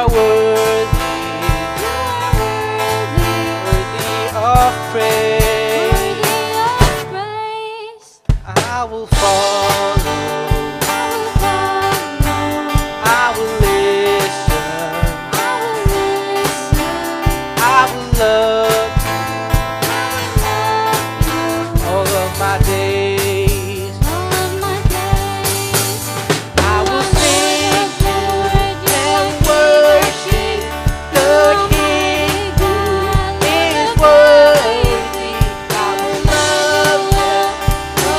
are worthy, worthy of praise. I will follow, I will listen, I will love all of my days. I will sing and worship the King who is worthy. I will love Him,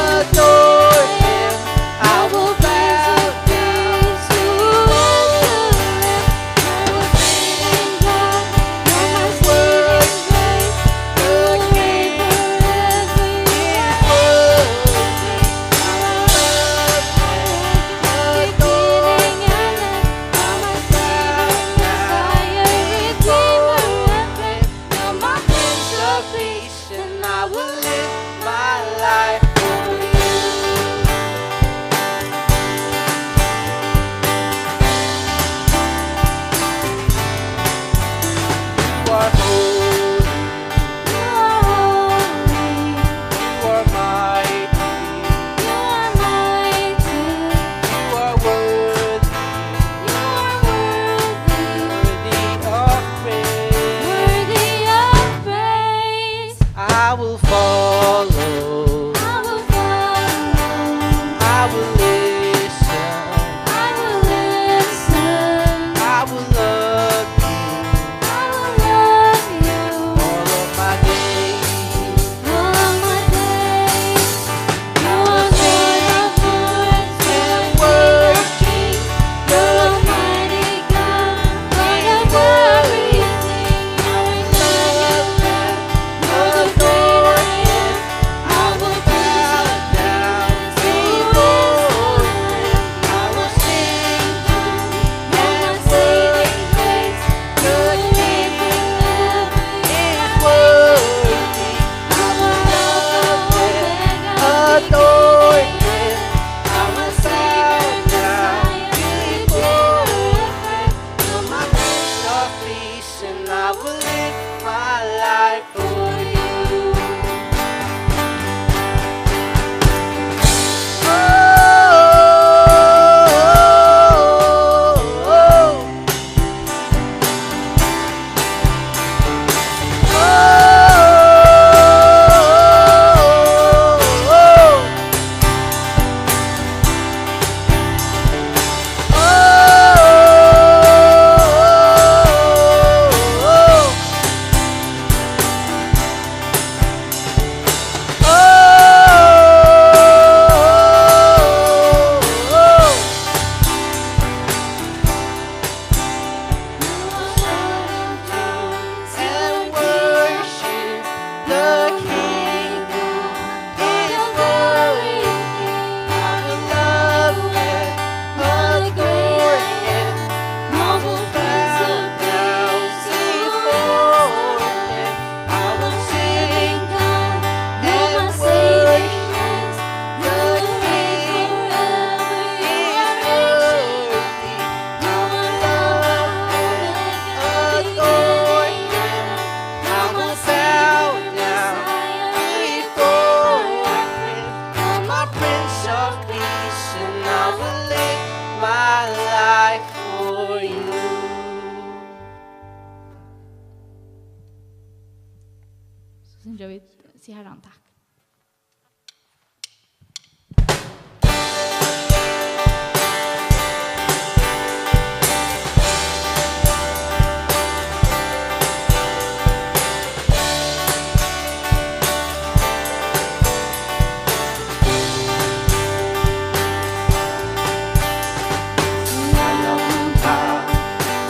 adore Him. I will bow down to Him. I will sing and worship the King who is worthy. I will love Him, adore Him. I will bow down before Him. You're my Prince of Peace, and I will live my life for you. You are holy, you are mighty, you are worthy, worthy of praise. I will follow, I will listen, I will love you all of my days. I will sing and worship the King who is worthy. I will love Him, adore Him. I will bow down before Him. I will sing and worship the King who is worthy. I will love Him, adore Him. I will bow down before Him. You're my Prince of Peace, and I will live my life for you. And worship the King who is worthy. I will love Him, adore Him. I will bow down before Him. I will sing and worship the King who is worthy. I will love Him, adore Him. I will bow down before Him. You're my Prince of Peace, and I will live my life for you. Så syns jeg vi sier Herren takk.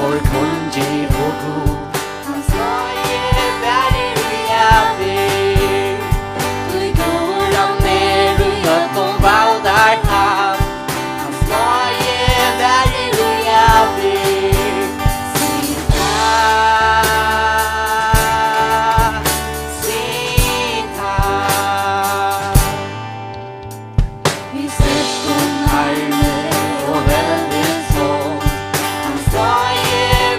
Vår konge vår Gud, han slager världen i avig. Du går av ner och gött om valdar hav. Han slager världen i avig. Sita. Vi ser stor arme och väldigt sång. Han slager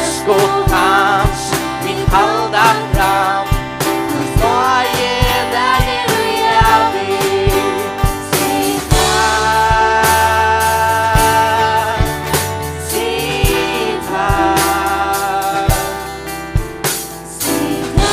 skott hans min halda fram. Vad är där nu jag vill sitta, sitta, sitta, sitta.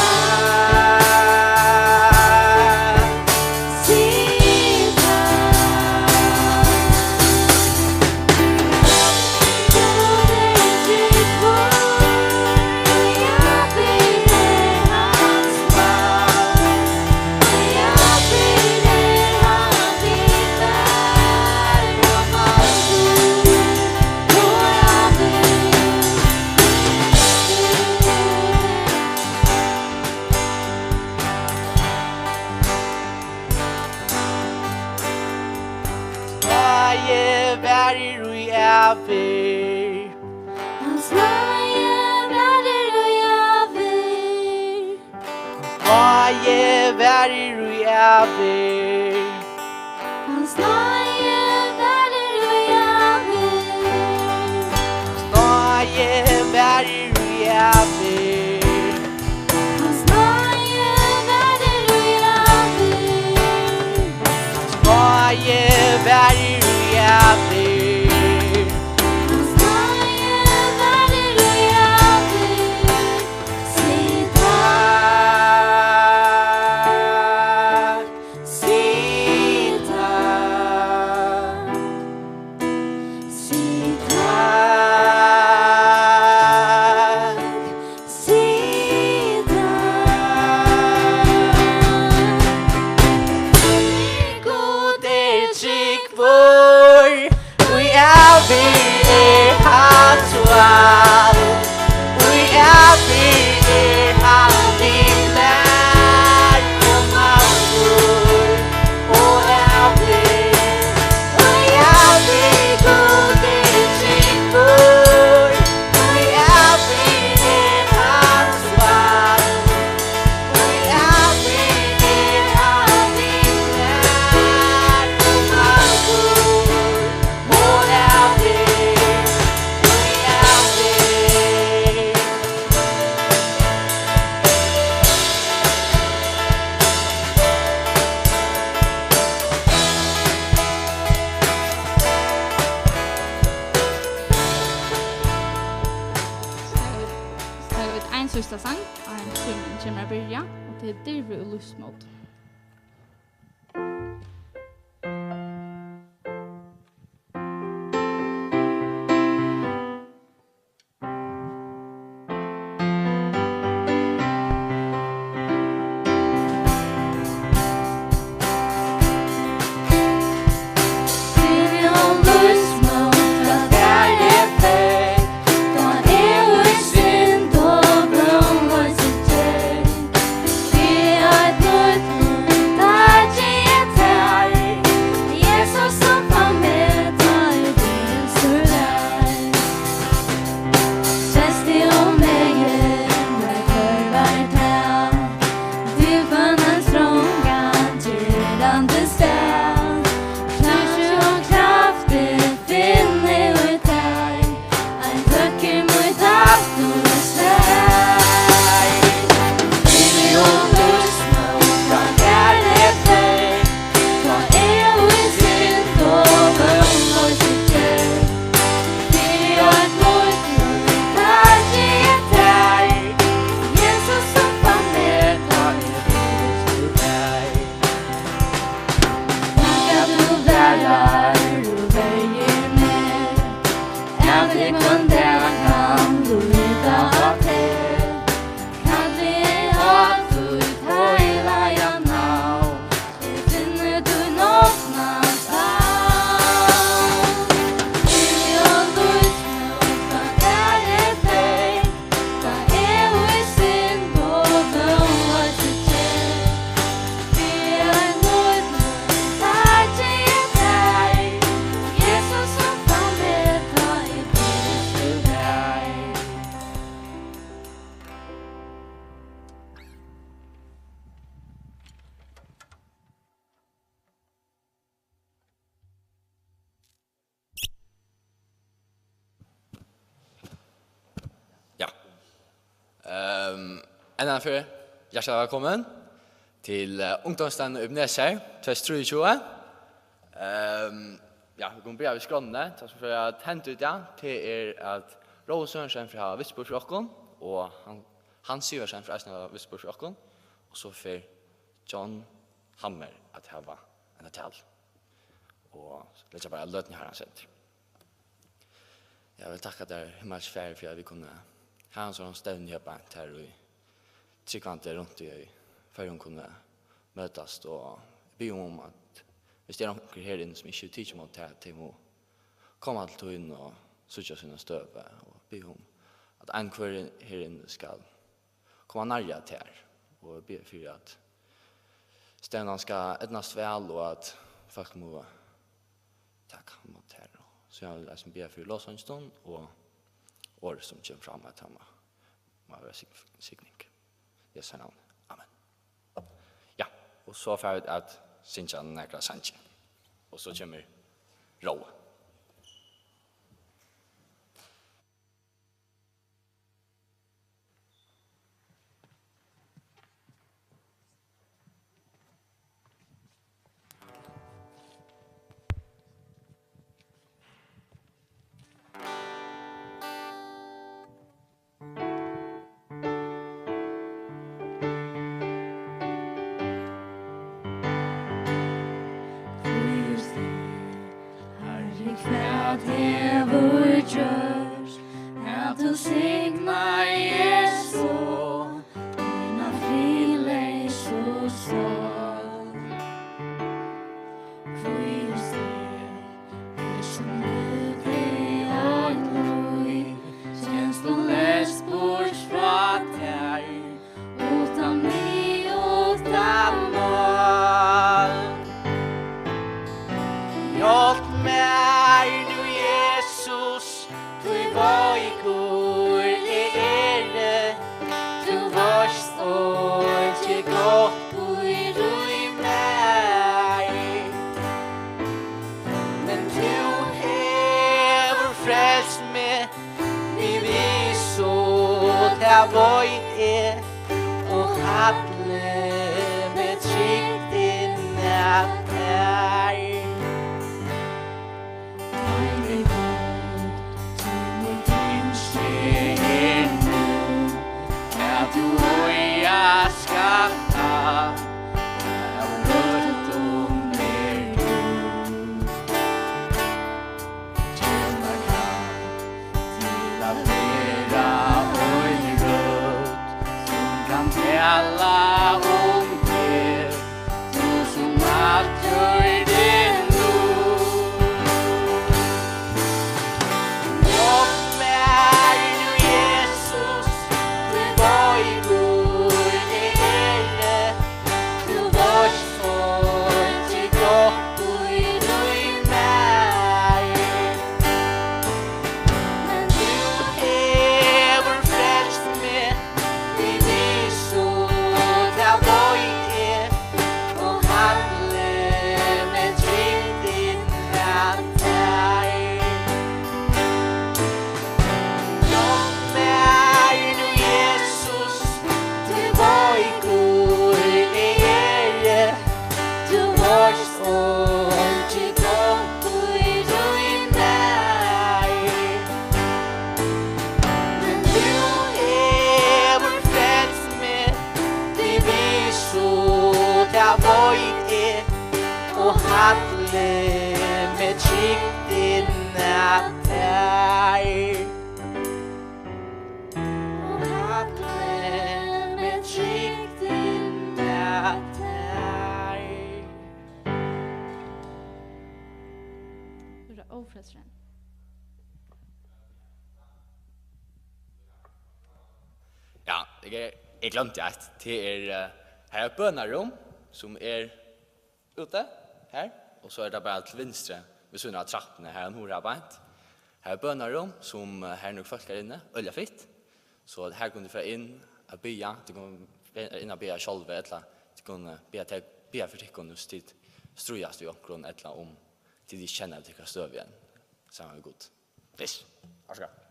Varje berg och jag ber. Hans varje värld och jag vill. Varje berg och jag ber. Hans varje värld och jag vill. Varje berg och jag ber. Hans varje värld och jag vill. Varje berg och jag ber. Hans varje värld och jag vill. Sitta, Sitta, sitta, sitta. God är trygg vår och jag ber hans vall. Och jag ber alltid lär om hans ord. Och jag ber god är trygg vår och jag ber hans vall. Och jag ber alltid lär om hans ord. Och jag ber. Så tar vi en sista sang, en som kommer att börja, och det är Dirve och Lustmod. Good Ennanför, hjärtligt välkommen till ungdomsdagen i Nesher, 2023. Ja, vi kommer börja vid skrånne. Det som för att hända ut till att Roe Sørensen fra Visborgsrocken, og han Syversen fra Østnøy Visborgsrocken, og så for John Hammer at hava en tal. Og det er bare løtene her han sett. Jeg vil takke der himmels ferie for at vi kunne ha en sånn stevne her her og tryggvante rundt i før hun kunne møtes og be om at hvis det er noen her inne som ikke tykker mot det, de må komme til tog og sutja sine støv og be om at en hver her inne skal komme nærmere til her og be for at stevnene skal etnast vel og at folk må takke mot her. Så jeg vil liksom be for låsangstånd og året som kommer frem at han må være signing. Jesu navn. Amen. Ja, og så får vi at Sintja nekra Sanje. Og så kommer Roe. Ja, jeg glemte at det her er bønnerom som ute her, og så det bare til venstre ved siden av trappene her en horearbeid. Her er bønnerom som her nok folk inne, øye fritt. Så her kunne du få inn og bya, du kunne inn og bya selv, eller du kunne bya for tikkene hos tid strøyast i omkron, eller om til de kjenner til hva støv igjen. Så er det godt. Yes, varsågod.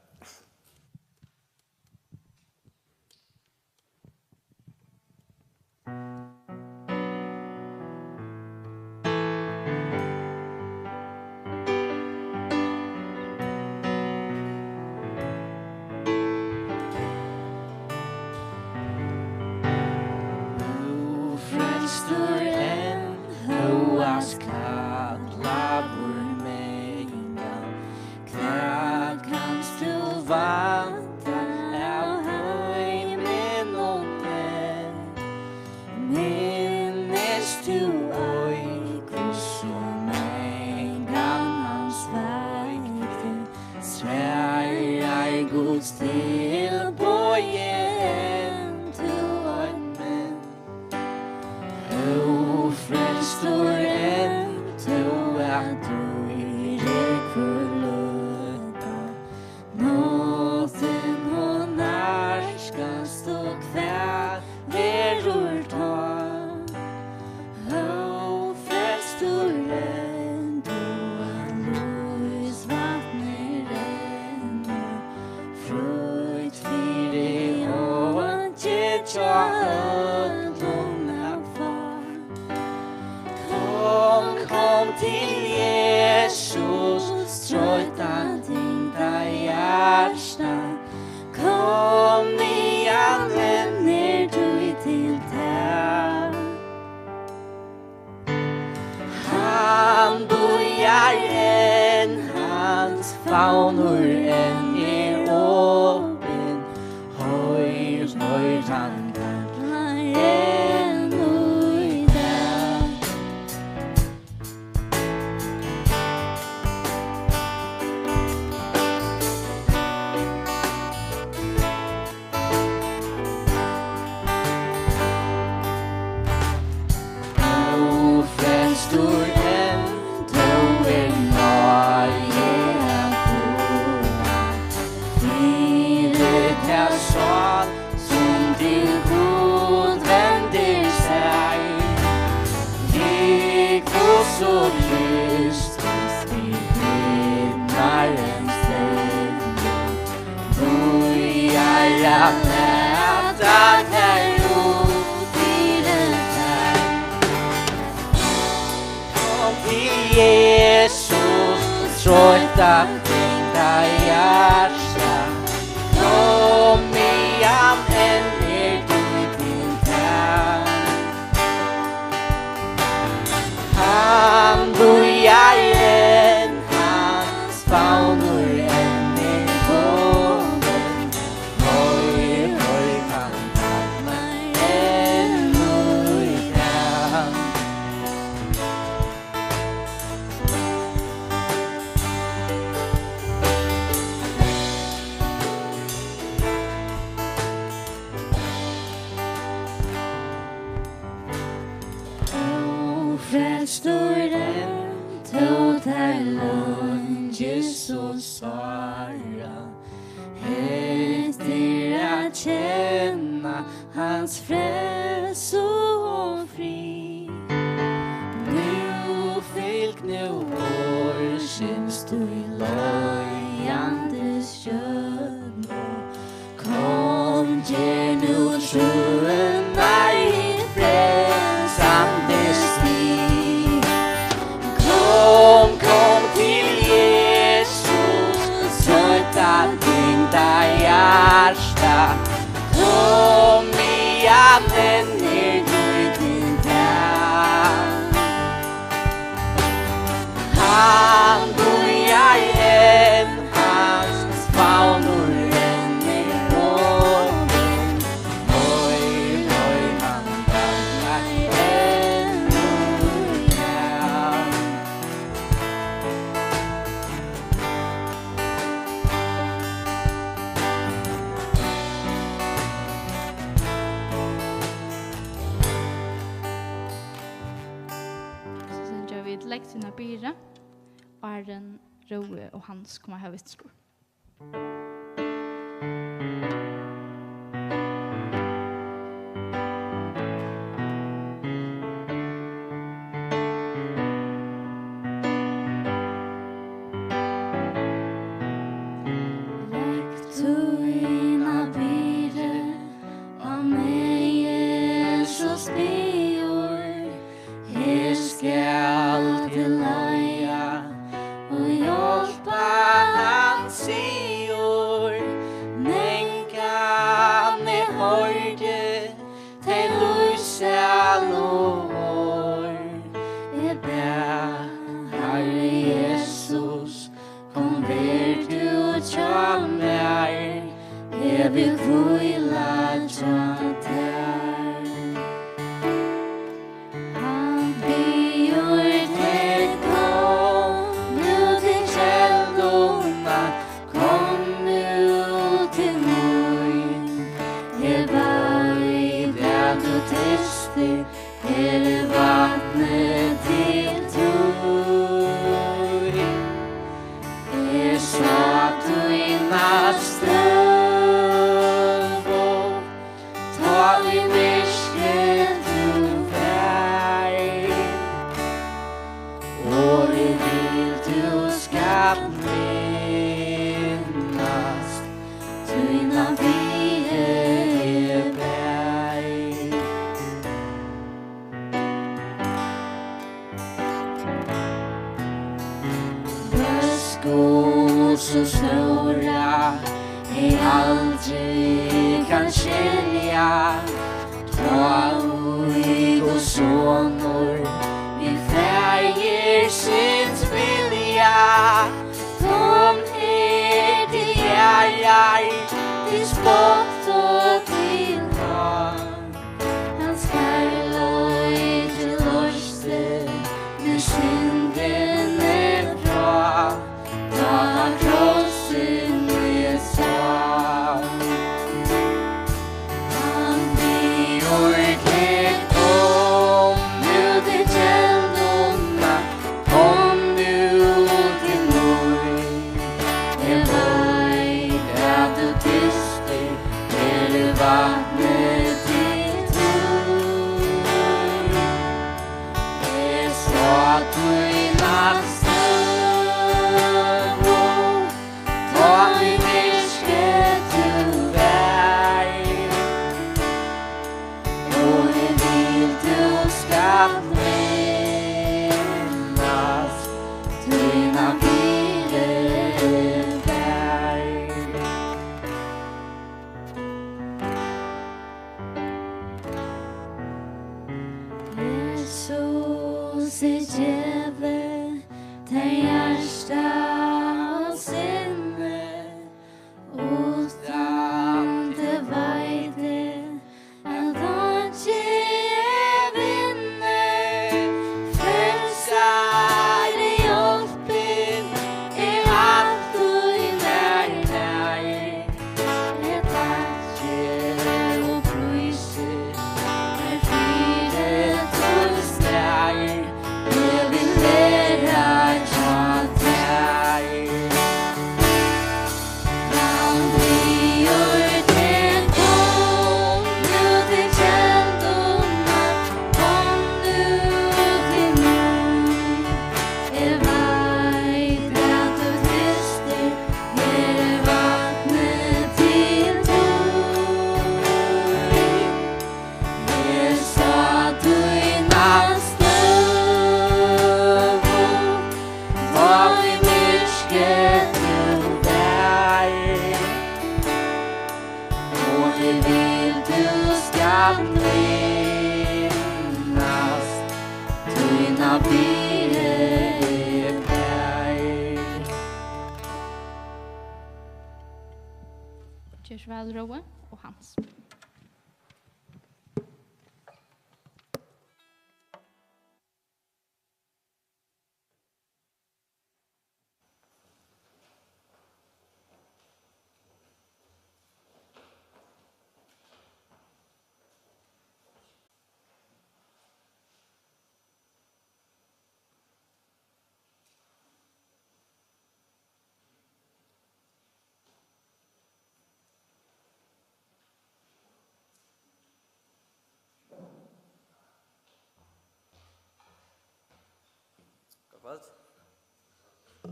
til bojen to amen. O frelstor enn to at du kurløta. Nåten og nærskast og kvær verur ta. O frelstor enn to at lus vatner renner. Fruit fire og tjetja kom til Jesus, trøyta tyngda hjärsta. Kom igen, vänner, du till tär. Han bojar en, hans faunor en åpen. Høyr han kallar en ui där. Stor en to Fire til sånn som til god vender seg. Likos og Kristus vi vinner en stemme. Du at leta der ut i det til Jesus, trøyta tyngda hjärsta. Kom igen, vänner, du till tär. Han bojar en, hans faunor en gången. Høyr kan kalla en ui fram. Frelstoren to der lunges og sara. Etter at kjenne hans frels og fri. Nu fylk nu vår kjenst du i løyandes kjønn. Kom, gjer nu troen er i frelsandes sti. Kom til Jesus, trøyta tyngda hjärsta. Kom igen, vänner, du till tär. Han bojar en, hans faunor renner åpen. Høyr han kallar en ui fram. Så sen gör vi ett lägg sina byra. Arden, Roe och Hans kommer här vitskor. Skal til leia og hjálpa hans sigur. og jeg vil du skal minnas, tøyna bie er bæg. Bøsko så stora, jeg aldri kan skilja, ta ui og sonor, vi fægir syns vilja, kom her til hjerrar, til spott og til han. Han skarløy til lorste, nu synden er bra, ta krossen er sann. Han blir klædt om nu til kjeldona, kom nu til nord. Jeg vet at du tyster, er vattnet ditt tur. Jeg så at du i nattstøv, ta i myrket du vær, og jeg vil du skal minnas, tøyna bie bær. Jesus er djeve, til hjärsta og sinne, utan det veide, at han ikke vinner. Frelsar i hjelpen, alt og nær. Jeg takker og priser, fire tullstær, jeg vil lære tja deg. Han blir til kom nu til kjeldona, kom nu til nord. Jeg vet at du tyster, er vattnet til tur. Jeg sa du i nattstøv, ta i myrket du vær, og jeg vil du skal minnas, tøyna bie bær. Gjør så vel, Roe og Hans.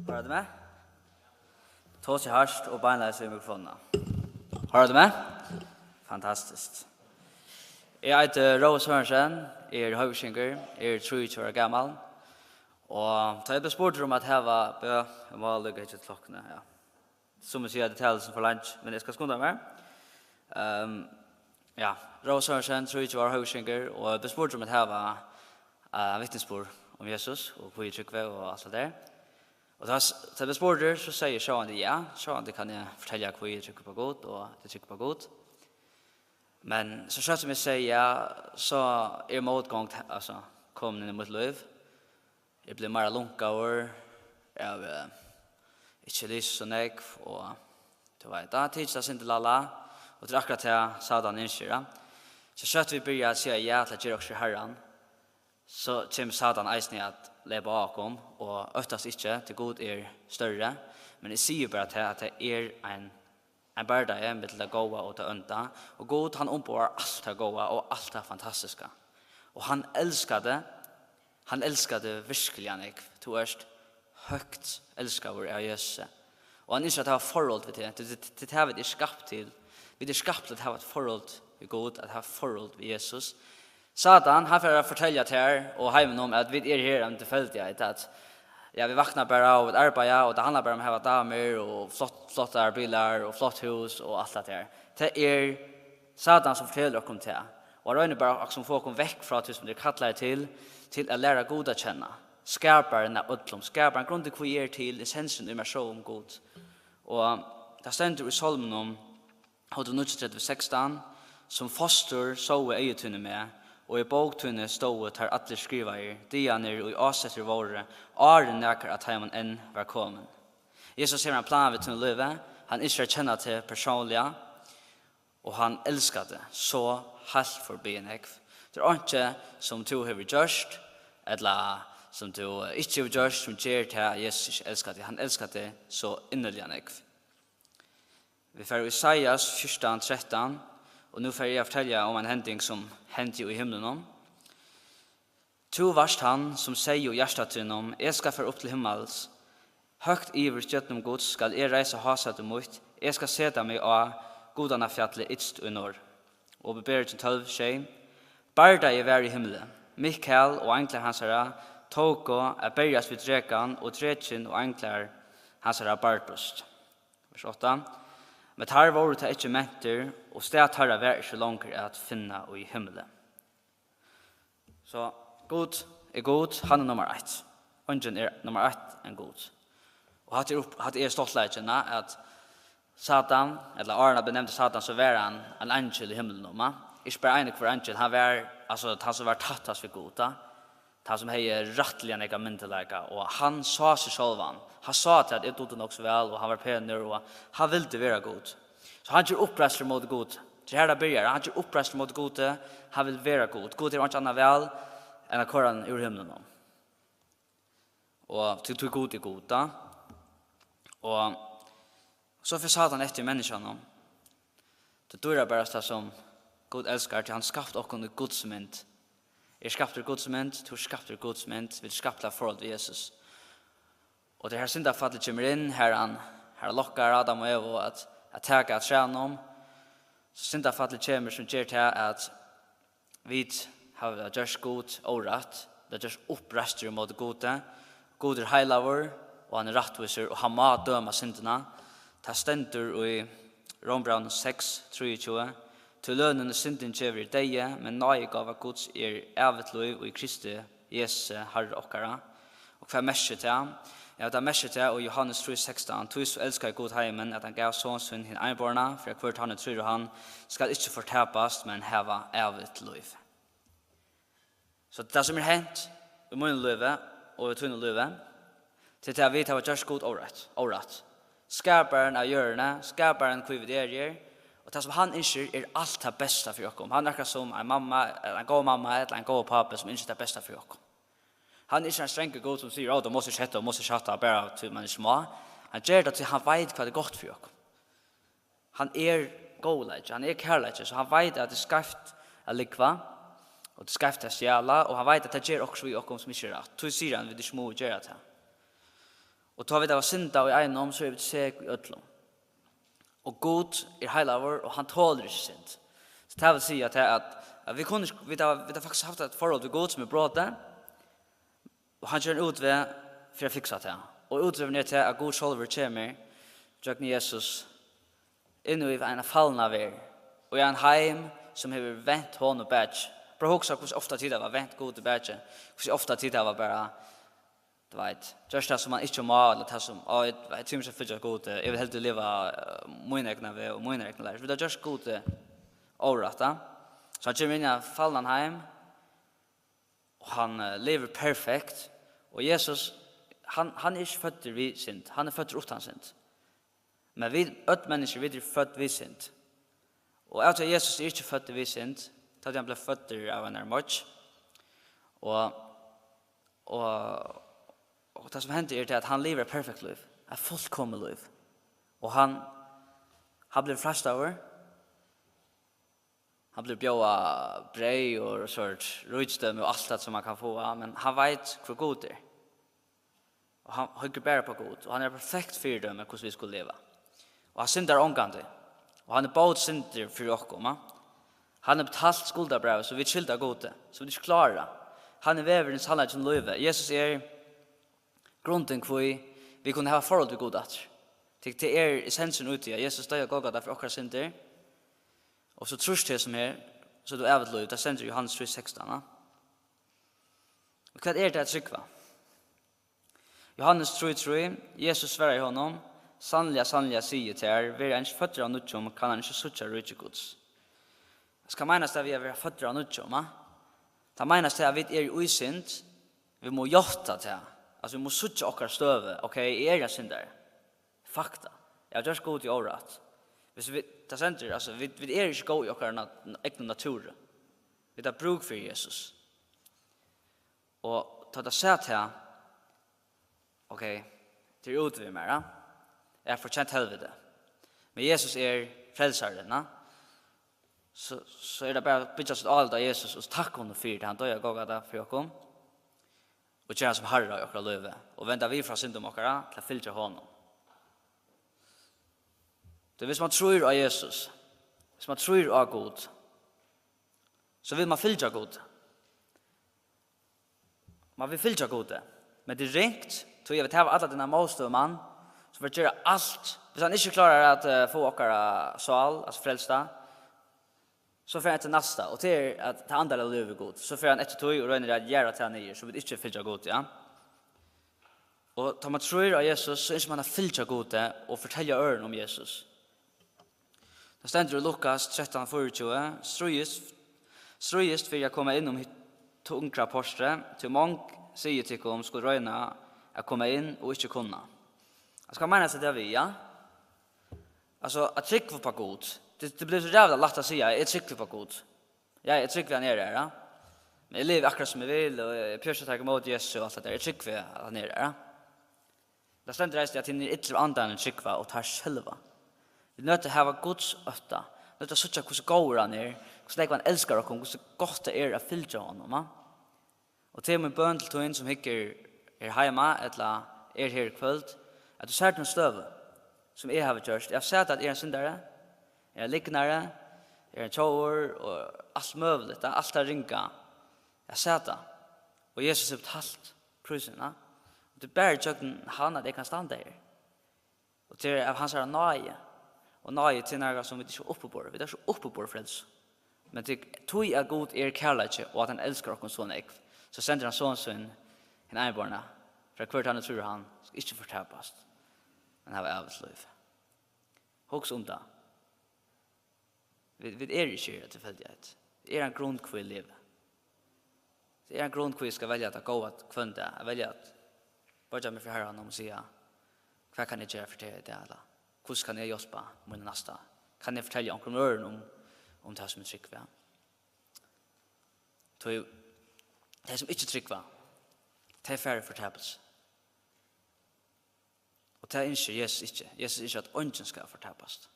Har du med? Tås i harst og beinleis i mikrofonene. Har du med? Fantastisk. Jeg heter Roe Sørensen, er høyskinger, er 23 år gammel. Og da jeg ble spurt om at jeg var bø, jeg må lykke ikke til klokkene, ja. Som jeg sier, det taler som for lunch, men jeg skal skunde meg. Ja, Roe Sørensen, 23 år høyskinger, og jeg ble spurt om at jeg var vittnesbord om Jesus, og hvor jeg trykker og alt det der. Og da jeg ble spurt, så sier Sjåan det ja, Sjåan det kan jeg fortelle hvor jeg trykker på godt, og det trykker på godt. Men så skjønt som jeg sier ja, så er motgång altså, kom inn i mitt liv. Jeg ble mer lunkavur, jeg ikke lyst så nekv, og du vet, da tids jeg synte lalla, og det akkurat jeg sa den innskjøra. Så skjønt vi begynner å si ja til at gjør også herren, så kommer Satan eisen i at leve bakom, og øftast ikke til god større, men jeg sier bare til at det en bærdag med til det gode og det ønta, og god han ombår alt det gode og alt det fantastiske. Og han elsker det, Han älskade virkelig nek. Du erst högt älskar av Jesus. Och han inte att ha förhåll vid det. Det har vi skapt till. Vi är skapt att ha ett förhåll vid God, att ha förhåll vid Jesus. Satan, han får fortälja till her och hemmen om att vi är här om tillfällighet att ja, vi vaknar bara av att arbeta och det handlar bara om att ha damer och flotta bilar och flott hus och allt det där. Det är Satan som fortäller oss om det. Och det är bara som får oss väck från det som det kallar till att lära God att känna. Skaparen av ödlom. Skaparen grund till vi är till essensen i mig så om God. Och det ständer i Salmen om 116 som foster så är egetunne med og I bogtunne stået har alle skriver dianer og I avsetter våre åren nekker at heimen enn var kommet. Jesus ser en plan ved til livet, han ikke kjenner til personlige, og han elsker det så helt forbi en ekv. Det ikke som du har gjort, eller som du ikke har gjort, som gjør til Jesus elsker det. Han elsker det så innerlig en ekv. Vi får Isaias 14:13, og nu får jeg fortelle om en hending som hendte i himmelen. Tu varst han som sier i hjertet til honom, jeg skal føre opp til himmels. Høgt iver stjøtten Guds skal jeg reise haset mot, jeg skal sette meg av godene fjallet ytst og nord. Og beber til 12:6. Barda jeg vær i himmelen. Mikael og enkler hans herre tog og berges vid drekan og drekin og enkler hans herre bardust. Vers 8. Men tar våre til ikke menter, og sted tar vær ikke langer at finne i himmelen. Så God er god, han er nummer 1. Ungen er nummer 1 enn god. Og hatt er stoltleggende at Satan, eller Arna benevnte Satan, så var han en angel i himmelen. Ikke bare en for angel, han var, altså, han som var tattast for god. Han som hei rattelig nega myndelega, og han sa seg sjálvan. Han sa til at jeg tog det nok så vel, og han var penur, og han ville være god. Så han gjør oppressler mot god. Det her det byrjar, han gjør oppressler mot god, han vil være god. God er ikke annet vel enn å kåre han ur himmelen. Og til god er god, da. Og så for Satan etter menneskene. Det dør bare det som God elskar til han skapte oss i Guds mynd. Skapte Guds mynd, du skapte Guds mynd, vi skapte forhold til Jesus. Og det her syndafallet kommer inn, her lokkar Adam og Eva at tega træn om. Så syndafallet kommer som gjør til at vi har gjort god og rett. Det gjørs opprester mot gode. God er heilavur, og han er rettviser, og han må døma syndene. Det stender i Rombrand 6:23. Til lønnen synden kjever deg, men nøye gav av Guds evet lov og i Kristi Jesu Herre okkara. Og hva er messet til han? Ja, det er messet til, og Johannes 3:16. Tu så elsker God heimen, at han gav sånn hin einborna, for hvert han tror han skal ikke fortapast, men heva evet lov. Så det som hent i min løve, og i tunne løve, til at vi tar just god året. Skaparen av hjørne, skaparen hvor vi der og det som han ønsker alt det beste for oss. Han akkurat som en mamma, en god mamma, eller en god pappa som ønsker det beste for oss. Han en strenge god som sier, du måste chatta, bare til man er små. Han gjør det til han vet hva det er godt for oss. Han godleg, han kærlig, så han vet at det er skreft å likva, og det er skreft å stjæla, og han vet at det gjør også vi oss som ikke er rett. Så sier han, vi er små og gjør det. Og tar vi det var synda og egnom, så er vi seg i ødlom. Og God er heilavur, og han tåler ikke synd. Så det vil si at vi har faktisk haft et forhold til God som er bråte, og han kjører ut ved for å fikse det. Og utdriver ned til at God sjølver kommer, Jøkken Jesus, inn i en fallende vær, og i en heim som har vent hånd og badge. Prøv å huske hvordan ofte tid det var vent god og badge, hvordan ofte tid det var bare du vet, just det som man ikke må, eller det som, jeg tror ikke jeg god, jeg vil helst leve mine egne ved og mine egne lærer. Vi har just god året, da. Så han kommer inn i fallen hjem, og han lever perfekt, og Jesus, han er ikke født vid synd, han er født uten synd. Men vi, mennesker, vi er født vid synd. Og jeg tror Jesus er ikke født vid synd, da han ble født av en mørk, og det som hender er at han lever et perfekt liv, et fullkommet liv. Og han blir frelst over. Han blir bjöa brei och sort rutstøm och allt som man kan få, men han vet hur god det är. Och han hugger bara på god, och han är perfekt för det med hur vi skulle leva. Och han syndar ångande, och han är både synder för oss. Han har betalt skuldabrev, så vi skylder gode, så vi inte klarar det. Han är väveren sannhet som löve. Jesus är grunden för vi kunde ha forhold till godat. Det är essensen ute i Jesus dög och gav för åkra synder. Och så trus det som här, så du ävet löv, det sänder Johannes 3:16. Och vad är det att tryckva? Johannes 3:3, Jesus svarar i honom, sannliga säger till er, vi är inte fötter av nutjom, kan han inte sucha rydde Guds. Det ska menas att vi är fötter av nutjom. Det menas att vi är usynd, vi må jotta till. Alltså vi må sucha åkra stöve, okej, är jag syndare? Fakta. Jag gör god i året. Hvis vi tar senter, alltså vi är inte god i åkra egna natur. Vi tar bruk för Jesus. Och ta det sett här, okej, till ut vi mer. Jag får känt helvete. Men Jesus är frälsaren. Så är det bara att byta sitt allt av Jesus och tacka honom för det. Han döjer gågade för oss. Och göra som herre i åkra löve. Och vända vi från synd om åkra till att fylla honom. Det hvis man tror av Jesus, hvis man tror av God, så vill man fylla God. Man vill fylla God. Men direkt, så jag vet att alla dina målstöman, så vill göra allt. Hvis han inte klarar att få åkara sal, alltså frälsta, så får han till nästa. Och till att ta andra löv är god. Så får han ett tog och röjner att göra till han så vill inte fylla God, ja. Och tar man tror av Jesus, så är man att fylla God och förtälja öron om Jesus. Det ständer i Lukas 13:24, strøyest för jag komma in om tungra postre, till mång säger till om skulle röjna att komma in och inte kunna. Jag ska mena sig det vi, ja? Alltså, att trycka på god. Det blir så jävla lätt att säga, jag trycker på god. Ja, jag trycker ner där, ja? Men jag lever akkurat som jag vill, och jag pjörs att emot Jesus och allt det där. Jag trycker ner där, ja? Det ständer att jag tinner yttre andan än trycka och tar själva. Vi är nødt til å ha Guds øtta. Vi er nødt til å sitte hvordan går han er, hvordan han elsker oss, hvordan godt det er å fylle honom. Og til min bønn til tog som ikke er hjemme, eller er her i kveld, at du ser til en støve som jeg har gjort. Jeg har sett at jeg er en syndere, jeg er en liknere, jeg er en tjover, og alt møvlet, alt er ringa. Jeg har sett det. Og Jesus har betalt prisen. Det er bare tjøkken han at jeg kan stande her. Og til av hans er nøye. Og nøye til nære som vi ikke er oppe på det. Vi er så oppe på det freds. Men det tog er god er kærlighet og at han elsker oss sånn ekv. Så sender han sånn sin en eibarna. For hvert han tror han skal ikke fortapast. Men han var evigt liv. Hoks om det. Vi er ikke tilfeldighet. Det er en grunn hvor vi lever. Det er en grunn hvor vi skal velge at gå at kvønne. Jeg velger at bare meg for herren om å si hva kan jeg gjøre for det eller hvordan kan jeg hjelpe min neste? Kan jeg fortelle omkring øren om det som er trygg ved? Det som ikke trygg ved, det er færre fortapelse. Og det ønsker Jesus ikke. Jesus ikke at ånden skal fortapes.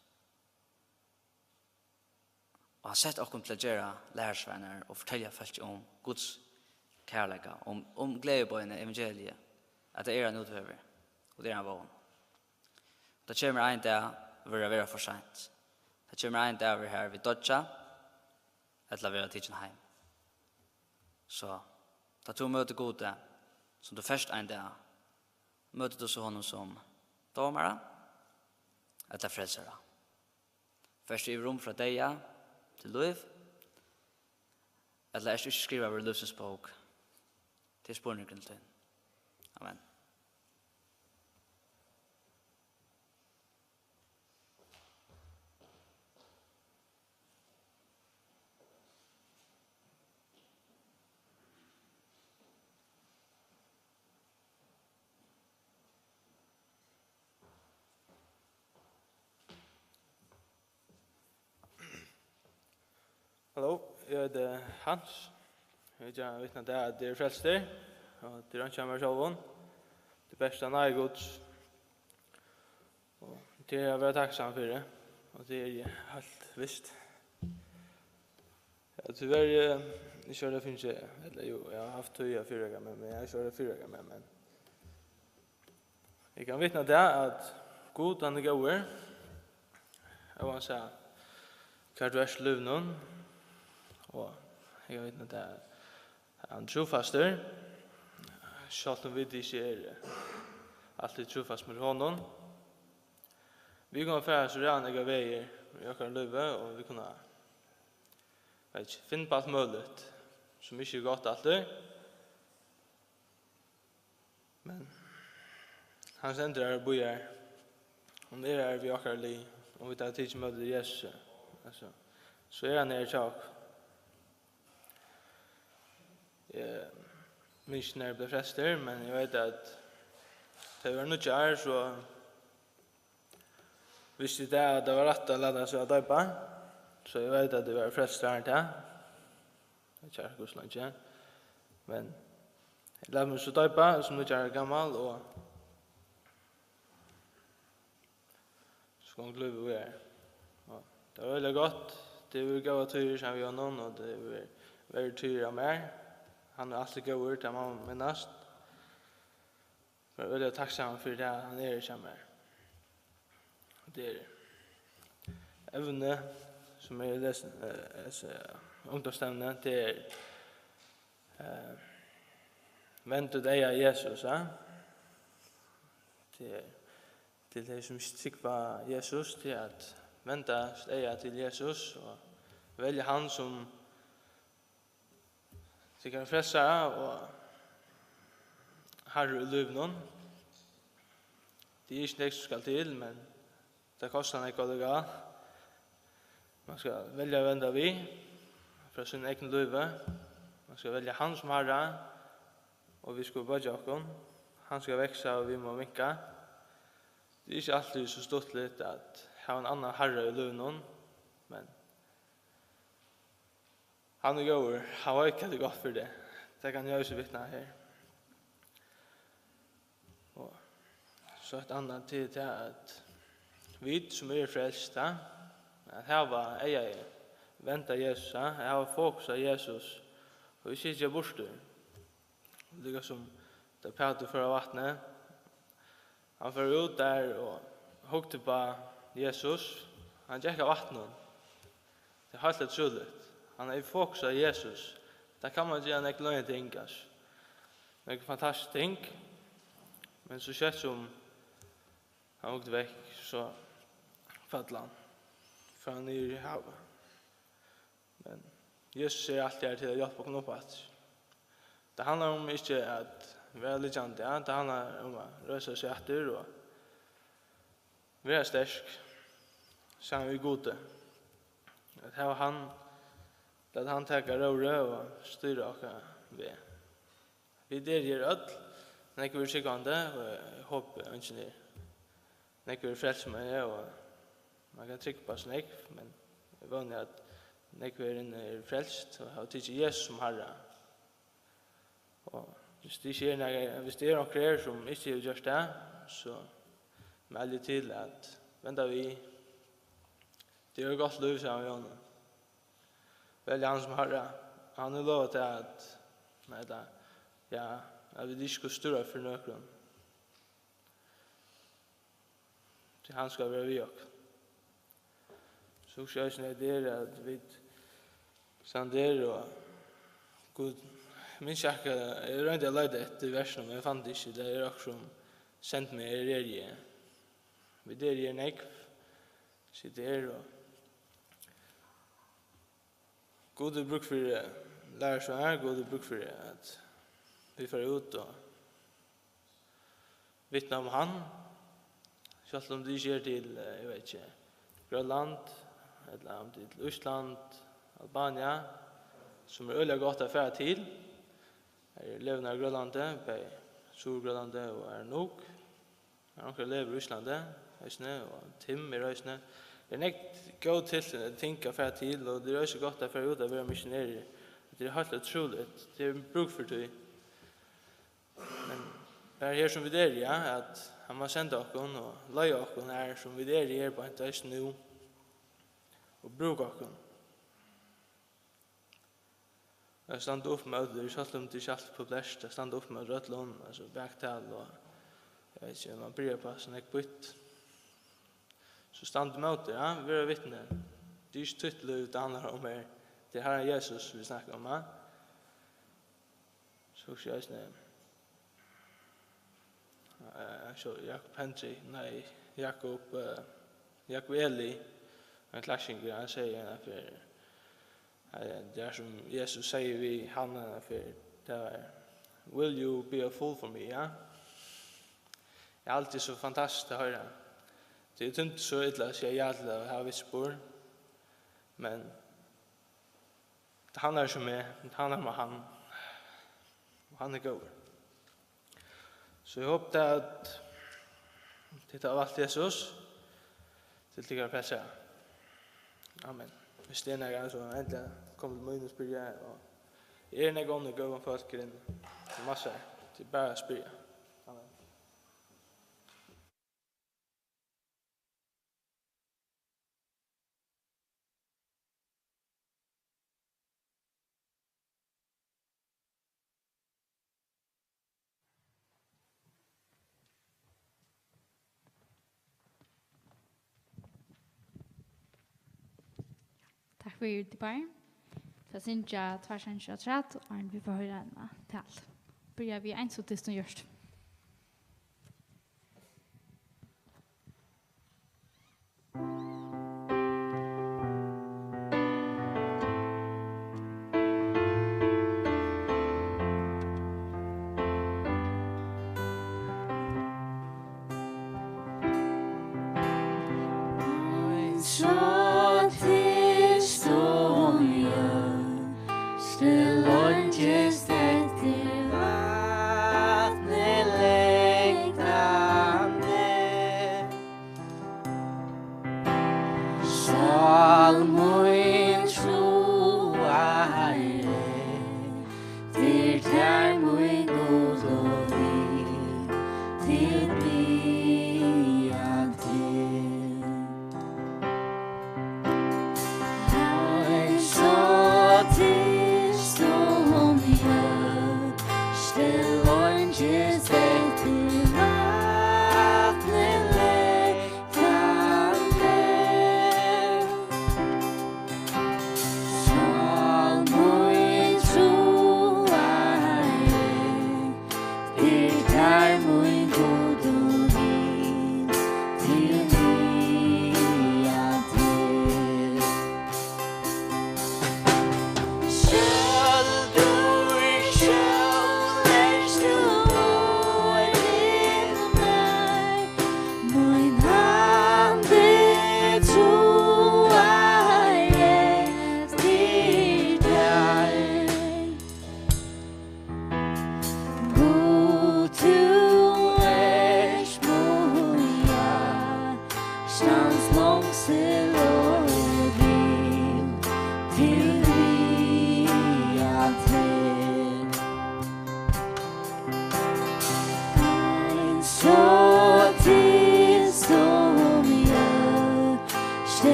Og han setter oss til å gjøre lærersvenner og fortelle folk om Guds kærlighet, om gledebøyene, evangeliet, at det er en utøver, og det er en vågen. Det kommer en dag å være for sent. Det kommer en dag å være her ved dødja, eller være tidsen hjem. Så, da du møter gode, som du først en dag, møter du så honom som domare, eller frelsere. Først i rom fra deg til liv, eller er du ikke skriver over livsens bok til spørningen til. Amen. Hallo, jeg heter Hans. Jeg vet ikke at det er frelster, og det er ikke meg selv. Det beste er nær Guds. Det er jeg veldig takksom for det, og det er helt visst. Tyvärr, jag kör det finns eller jo, jag har haft 4 gånger men jag kör det 4 gånger men. Jag kan vittna det att god han är goer. Jag vill säga Kardvers Luvnon och jag vet inte det han trofaster. Själv vid det är alltid trofast med honom. Vi går för så redan jag väger jag kan löva och vi kunna finna på allt möjligt som inte är gott alltid. Men han sänder är bojar. Om det är vi akar li om vi tar tid som möter Jesus alltså så är han er tjak. Missionär blev frester men jag vet att det var nog kär så visste det att det var rätt att ladda sig att döpa så jag vet att det var frester här till jag kär Gosland igen men jag lärde mig så döpa som nu kär gammal och så glömde vi är. Det var väldigt gott. Det var goda tyrer som vi har någon och det var väldigt tyrer av mig. Han är alltid god ut av mamma minnast. Jag är väldigt tacksam för det han är som är. Det är ävne som är läsen ungdomsstämne det är vänta dig av Jesus. Det är till det som tycker Jesus till att vänta steja till Jesus och välja han som tycker frälsa och Herre Luvnon. Det är inte det som ska till men det kostar inte att gå. Man ska välja vända vi för sin egen luve. Man ska välja han som Herre och vi ska börja oss. Han ska växa och vi må vinka. Det är inte alltid så stort att ha en annan herre i luven, men han är god, han har inte gått för det. Det kan jag också vittna här. Och så ett annat tid är att vi som är frälsta, att här var jag vänta Jesus, jag har fokus på Jesus och vi sitter bort. Det är som det pratar för vattnet. Han får ut där och hukte på Jesus. Han gick av vattnet. Det är helt otroligt. Han är i fokus på Jesus. Där kan man göra en lögn ting. Det är en fantastisk ting. Men så känns som han hukte väck så fattade han. För han är i havet. Men Jesus är alltid här till att hjälpa honom upp att. Det handlar om inte att vara lidjande, det handlar om att rösa sig efter och vara stark, sen vi gode. Att här han, att han tackar röre och styra och vi. Vi delger öll, när vi är sikkande och jag hoppas inte det. När vi är frälst med det och man kan trycka på snäck, men det är vanligt att när vi är frälst och har tid Jesus som Herre. Och hvis det är några som inte har gjort det, så melder till att vänta vi. Det är gott liv, sa vi honom. Välj han som Herre. Han har lovat att ja, att vi inte ska störa för någon. Så han ska vara vi också. Så känns det att vi sander och god. Min kärka, jag rörde att leda efter versen, men jag fann det inte. Det är också som sendt mig i rerie. Vi der i en ekv, sitter og gode bruk for lærer som gode bruk for at vi får ut og vittna om han. Selv om det skjer til, jeg vet ikke, Grønland, eller om det til Østland, Albania, som øyelig godt affære til. Levende av Grønlandet, på Sur-Grønlandet og nok. Anker lever i Rysslandet, og Tim i Røysene. Det er nekt gå til å tenke affære til, og det er også godt affære ut av å være missionærer. Det er helt utroligt, det er bruk for det. Men det er her som vi der, ja, at han må sende oss og løye oss her som vi der er på en tøys nå og bruke oss. Jag stand upp med det, så att det inte allt på bläst. Jag stand upp med rödlån, alltså backtal och jag vet inte, man börjar på sån här bytt. Så stand mot det, ja, vi är vittne. Det är ju tydligt ut det handlar om här. Det här är Jesus vi snackar om, ja. Så ska jag säga. Så Jakob Henry, nej, Jakob Eli, en klassiker, han säger för det är som Jesus säger vi han för det är will you be a fool for me, ja? Det är alltid så fantastiskt att höra. Det är inte så illa att säga ja till att ha viss spår, men det handlar som är, det handlar om han, och han är god. Så jag hoppas att det har valgt Jesus till tycker jag pressa. Amen. Hvis det är något så äntligen kommer det minus börja och är det någon gång att folk in massor till bara spela. Amen. Tack för er till barn. Så syns jag tvärsen och tratt och vi får höra en tal. Börjar vi en så tills nu görs.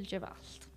Gjør alt.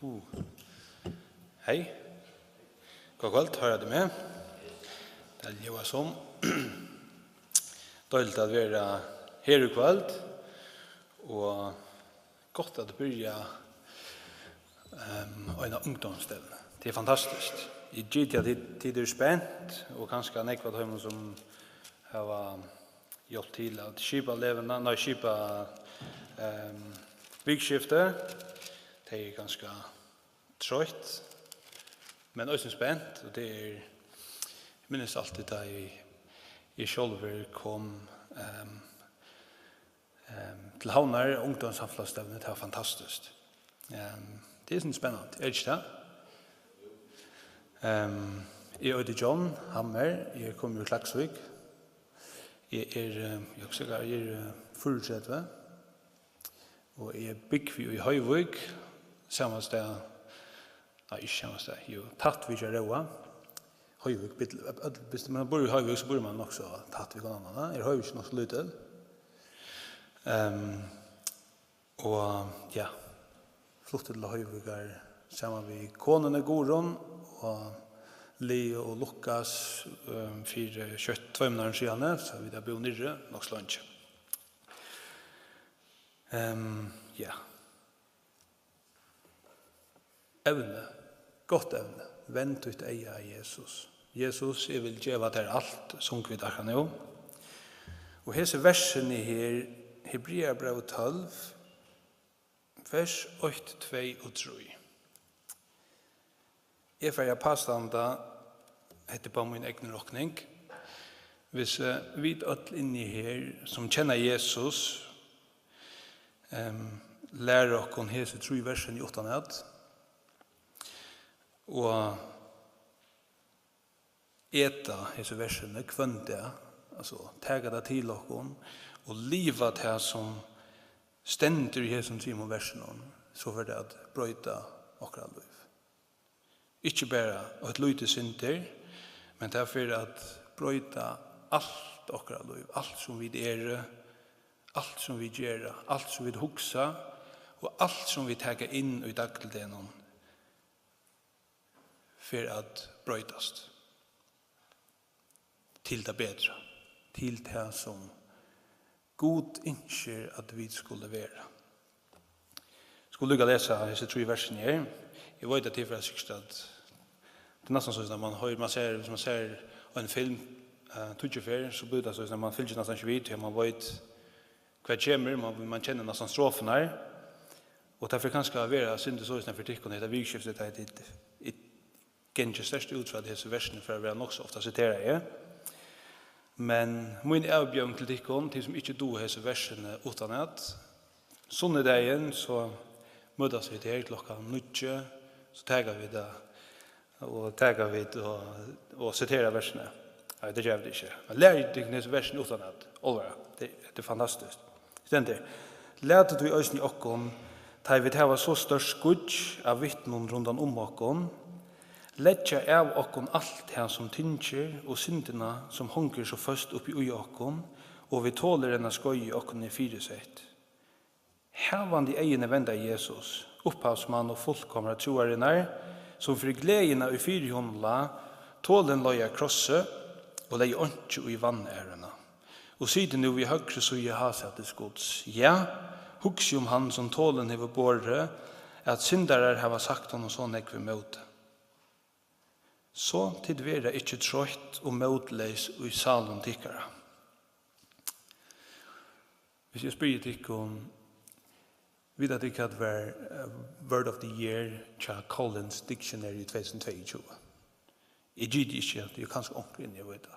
Hej. God kveld, hører du med? Det er Johansson. Døyligt at være her i kveld, og godt at begynne en ungdomsstevne. Det er fantastisk. I GT tid er spent, og kanskje nekva tøymer som har gjort til at skipa vikskiftet. Det er ganske trøyt, men også spent, og det er, jeg minnes alltid da jeg selv kom til Havnar, ungdomssamfunnsstevne, det var fantastisk. Det er sånn spennende, er det ikke det? Jeg heter John Hammer, jeg kommer ur Klaksvik. Jeg er 34, og jeg er byggvi i Høyvik, samme sted, ikke samme sted, jo, Tattvik er Røa. Høyvik, hvis man bor i Høyvik, så bor man også Tattvik og annan. Er Høyvik nok så lite? Og ja, flottet til Høyvik er sammen med konene Goron og Leo og Lukas for 2 måneder siden, så vi da bor nere, nok slunch. Ja. Evne, godt evne. Vent ut eia Jesus. Jesus, jeg vil gjøre til alt, som vi der kan jo. Og hese versene her, Hebreerbrevet 12, vers 8, 2 og 3. Jeg får påstanda, heter på min egen råkning. Hvis vi alt inni her, som kjenner Jesus, lærer oss hese 3 versen i 8 ned, og eta hese versene kvønte, altså tega det til oss, og liva det som stender i hese 3 versen, så for det at brøyta okra liv. Ikke bare et lite synder, men det er for at brøyta alt okra liv, alt som vi er, alt som vi gjør, alt som vi hugsa, og alt som vi tar inn i dagligdagen for at brøytast til det bedre, til det som God ønsker at vi skulle være. Skulle du lese disse 3 versene her? Jeg vet at det er for at det er nesten sånn at hvis man ser en film tudjefer, så blir det sånn at man fyller nesten ikke vidt, man vet hva det kommer, man kjenner nesten strofen her, og derfor kan det være synd så for tikkene, det er vikskiftet, det er ikke størst ut fra disse versene, for å være nok så ofte siterer jeg. Men min avbjørn til tikkene, til som ikke do disse versene uten at, sånne dagen, så møtes vi til her klokka 9, så tager vi det, og siterer versene. Nei, det gjør vi ikke. Men lær ikke disse versene uten at, det er fantastisk. Stendig, lærte du i øyne i okken, da vi tar så størst skudj av vittnen rundt om okken, letja av okken alt det som tynger og syndene som hunger så først oppi ui okken, og vi tåler denne skøy i okken i 4 sett. Hervan de egene venda Jesus, opphavsmann og fullkomre troarinnar, som for gledene i 400 tålen løya krosse og leie åndsju i vannærene. Og siden nu vi høgre så jeg har sett det gods. Ja, hugsi han som tålen hever båre, at syndarar hava sagt honom så nekve møte. Så tid vera ikkje trøyt og møtleis i salen tikkara. Hvis jeg spyrir tikkum, vet at det kan være Word of the Year til Collins Dictionary 2022. Jeg gir det ikke, det er kanskje ordentlig inn, jeg vet det.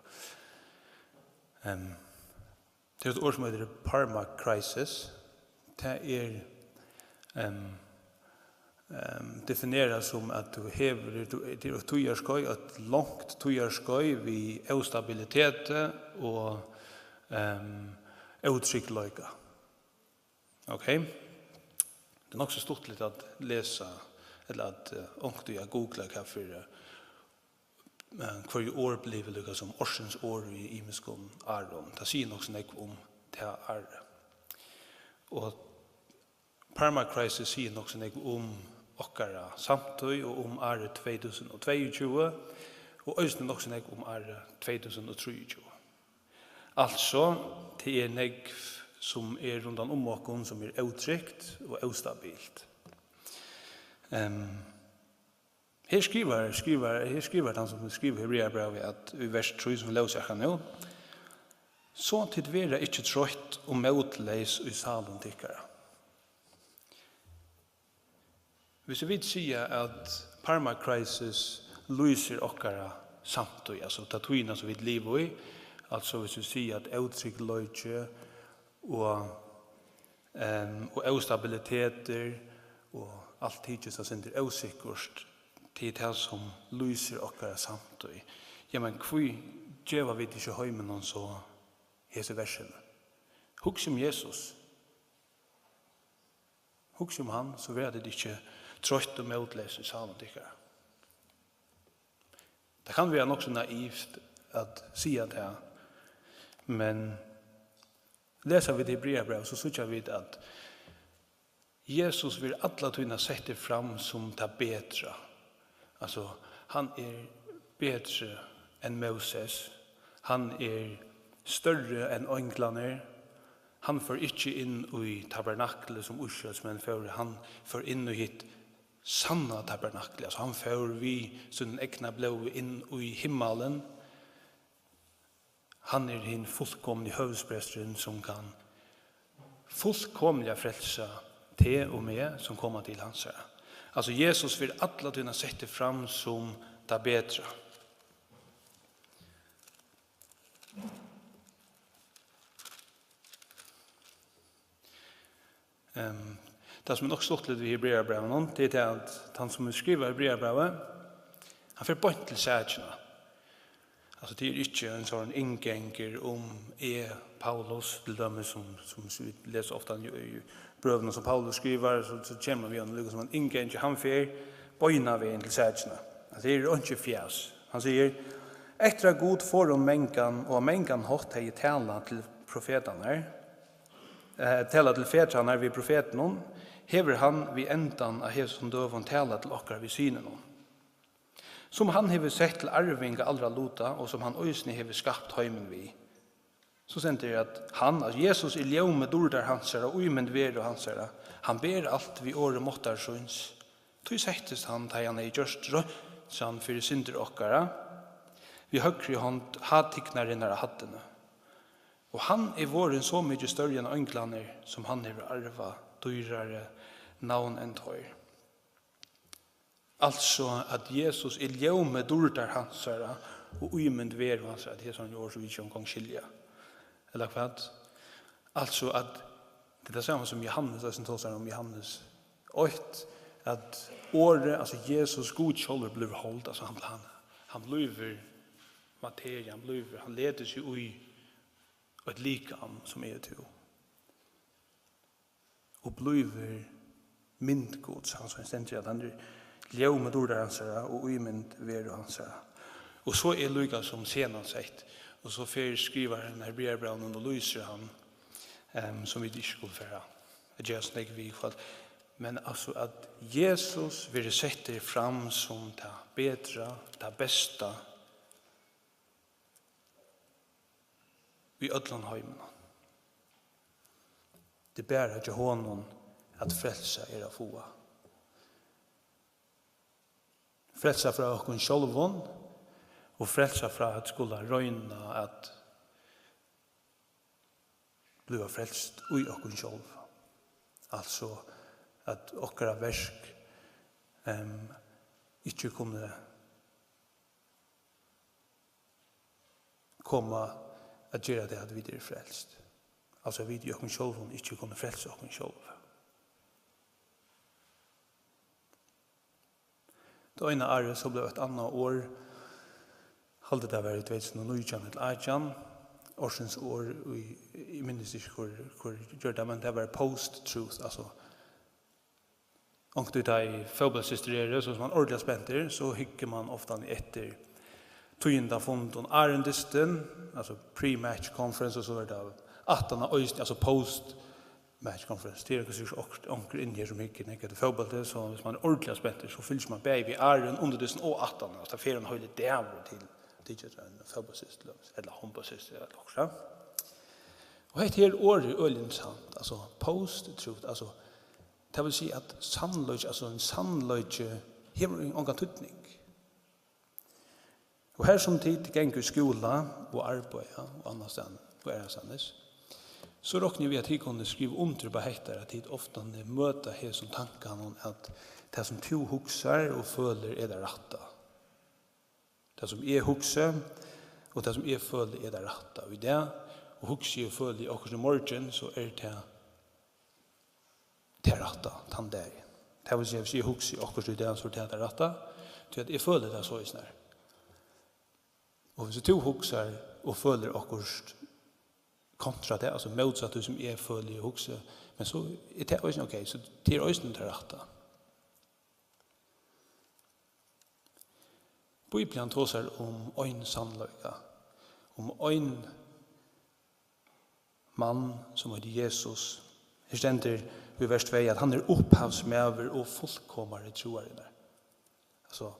Det er et ord som heter Parma Crisis. Det er definerat som at du hever, det er et togjerskøy, et langt togjerskøy ved ustabilitet og utsiktsløyga. Ok? Det er nok så stort litt at lese, eller at ångte googla hva for hver år blir det som årsens år i imeskon Aron. Det sier nok sånn om det er. Og permacrisis sier nok sånn om okkara samtøy og om året 2022 og øyne nok så om året 2023. Altså, det negv som rundt om okken som uttrykt og ustabilt. Her skriver han som skriver Hebreabrevet at i vers 3 som vi løser her nå, så til dere ikke trøtt og motleis i salen tykkere. Hvis vi sier at permacrisis lyser okkara samtøy, altså tatuina som vi lever i, altså hvis vi sier at uttrykk løyke og ustabiliteter og alt tidligst er sinter usikkert til det som lyser okkara samtøy. Ja, men hvor gjør vi ikke høymen noen så hese versene? Husk om Jesus. Husk om han, så vil det ikke trøtt og motles i salen tykkere. Det kan være nok så naivt at si det, men leser vi det i Hebreabrevet, så synes vi at Jesus vil alla tvinna sette fram som det bedre. Altså, han bedre enn Moses. Han større enn ånglaner. Han får ikke inn i tabernaklet som uskjølsmenn fører. Han får inn i hitt sanna tabernaklet. Altså, han får vi som egna blå inn i himmelen. Han hin fullkomlig høvdspresteren som kan fullkomliga frälsa te och med som kommer till hans ära. Alltså Jesus vill alla dina sätta fram som det bättre. Det som också stått lite i Hebreabrevet, det är att han som skriver Hebreabrevet, han får point till särskilda. Alltså det är inte en sån ingänger om Paulus till döme som vi läser ofta i brövna som Paulus skriver, så känner vi honom som en ingänger. Han får böjna vägen till särskilda. Det är inte fjärs. Han säger, extra god för om mänkan och mänkan hårt hej tala till profeterna. Tala till fäderna vid profeten. Hever han vid ändan av det som dövan tala till okkar vid synen. Som han hever sett til arving av allra lota, og som han øysene hever skapt heimen vi. Så sender jeg at han, at Jesus ljome dordar hansara, og umend ver og hansara, han ber alt vi åre måttar syns. Tog settest han, da han gjørst rødsan for synder okkara, vi høgre hånd hadtiknaren av hattene. Og han våren så mye større enn ønglaner, som han hever arva, dyrare navn enn tøyr. Altså at Jesus ljome dordar hansara og umend ver hansara, det som gjør så vi ikke omgang skilja. Eller hva? Altså at det er det samme som Johannes, det som tås om Johannes 8, at året, altså Jesus god kjolver blir holdt, altså han blir materie, han leder seg ui et likam som to. Og blir myndgods, han som stender at han ljome dordar hansara og umynd ver hansara. Og så lukka som senan sett, og så fer skriver han her brevbrevnen og lyser han, som vi ikke skulle færa. Just like vi fall. Men altså at Jesus vil sette fram som det bedre, det beste vi ødlan heimen. Det bærer ikke hånden at frelsa a få. Frelsa fra okkun sjálvun og frelsa fra at skulle røyna at bliva frelst ui okkun sjálv. Altså at okkara versk ikke kunne komma at gjøre det at vi er frelst. Altså vi i okkun sjálvun ikke kunne frelsa okkun sjálv. Det ene året så ble et annet år, halde det var i 2019 til 18, årsens år, i minnes ikke hvor gjør det, men det var post-truth, altså. Om du tar i fotballsysterer, så som man ordentlig spenter, så hykker man ofte etter tøyenda fonden Arendisten, altså pre-match conference, og så er det 18 av øyne, altså matchkonferens. Det är kanske onkel in här som mycket när det fotboll så hvis man ordentligt spänner så fylls man baby Iron under det och 18 alltså för en höjde där till en fotbollssystem eller handbollssystem eller också. Och det här år är ölintressant, alltså post-truth, alltså det vill säga att sannlöjt, alltså en sannlöjt har en tutning. Och här som tid gänger skola och arbeta och annars än på sannes. Så råknar vi att vi kunde skriva under på hettar att tid ofta möta här som tanken om att det som to huxar och följer är det rätta. Det som är huxar och det som är följer är det rätta. Och i det och huxar och följer och i morgon så är det rätta, tan där. Det vill säga att jag huxar och i det så är det rätta. Så att jag följer det så i snär. Och hvis du to huxar och följer akkurat kontra det, alltså motsatt du som är följer och huxar, men så är det också okej, så det är också inte rätta. Bibeln talar om en sannlöjga, om en man som heter Jesus. Det ständer i vers 2 att han är upphavsmäver och fullkomare troare där. Alltså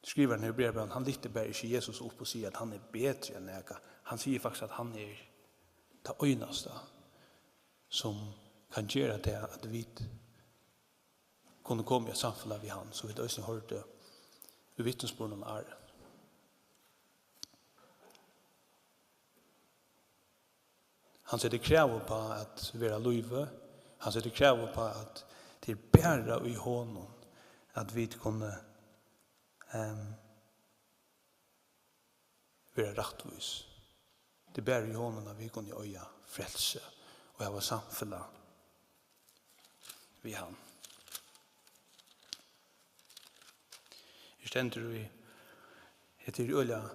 skriver i brevbrevet, han lyfter bara inte Jesus upp och säger att han är bättre än näka. Han säger faktiskt att han är det öjnaste som kan göra det att vi kunde komma i samfället vid han. Så vi också hörde vid vittnesbörden om Are. Han sätter krav på att vara löjve. Han sätter krav på att det är bära i honom att vi kunde vara rättvis. Det bär i honom att vi kunde öja frälse och ha samfälla vid han. Det ständer vi heter öja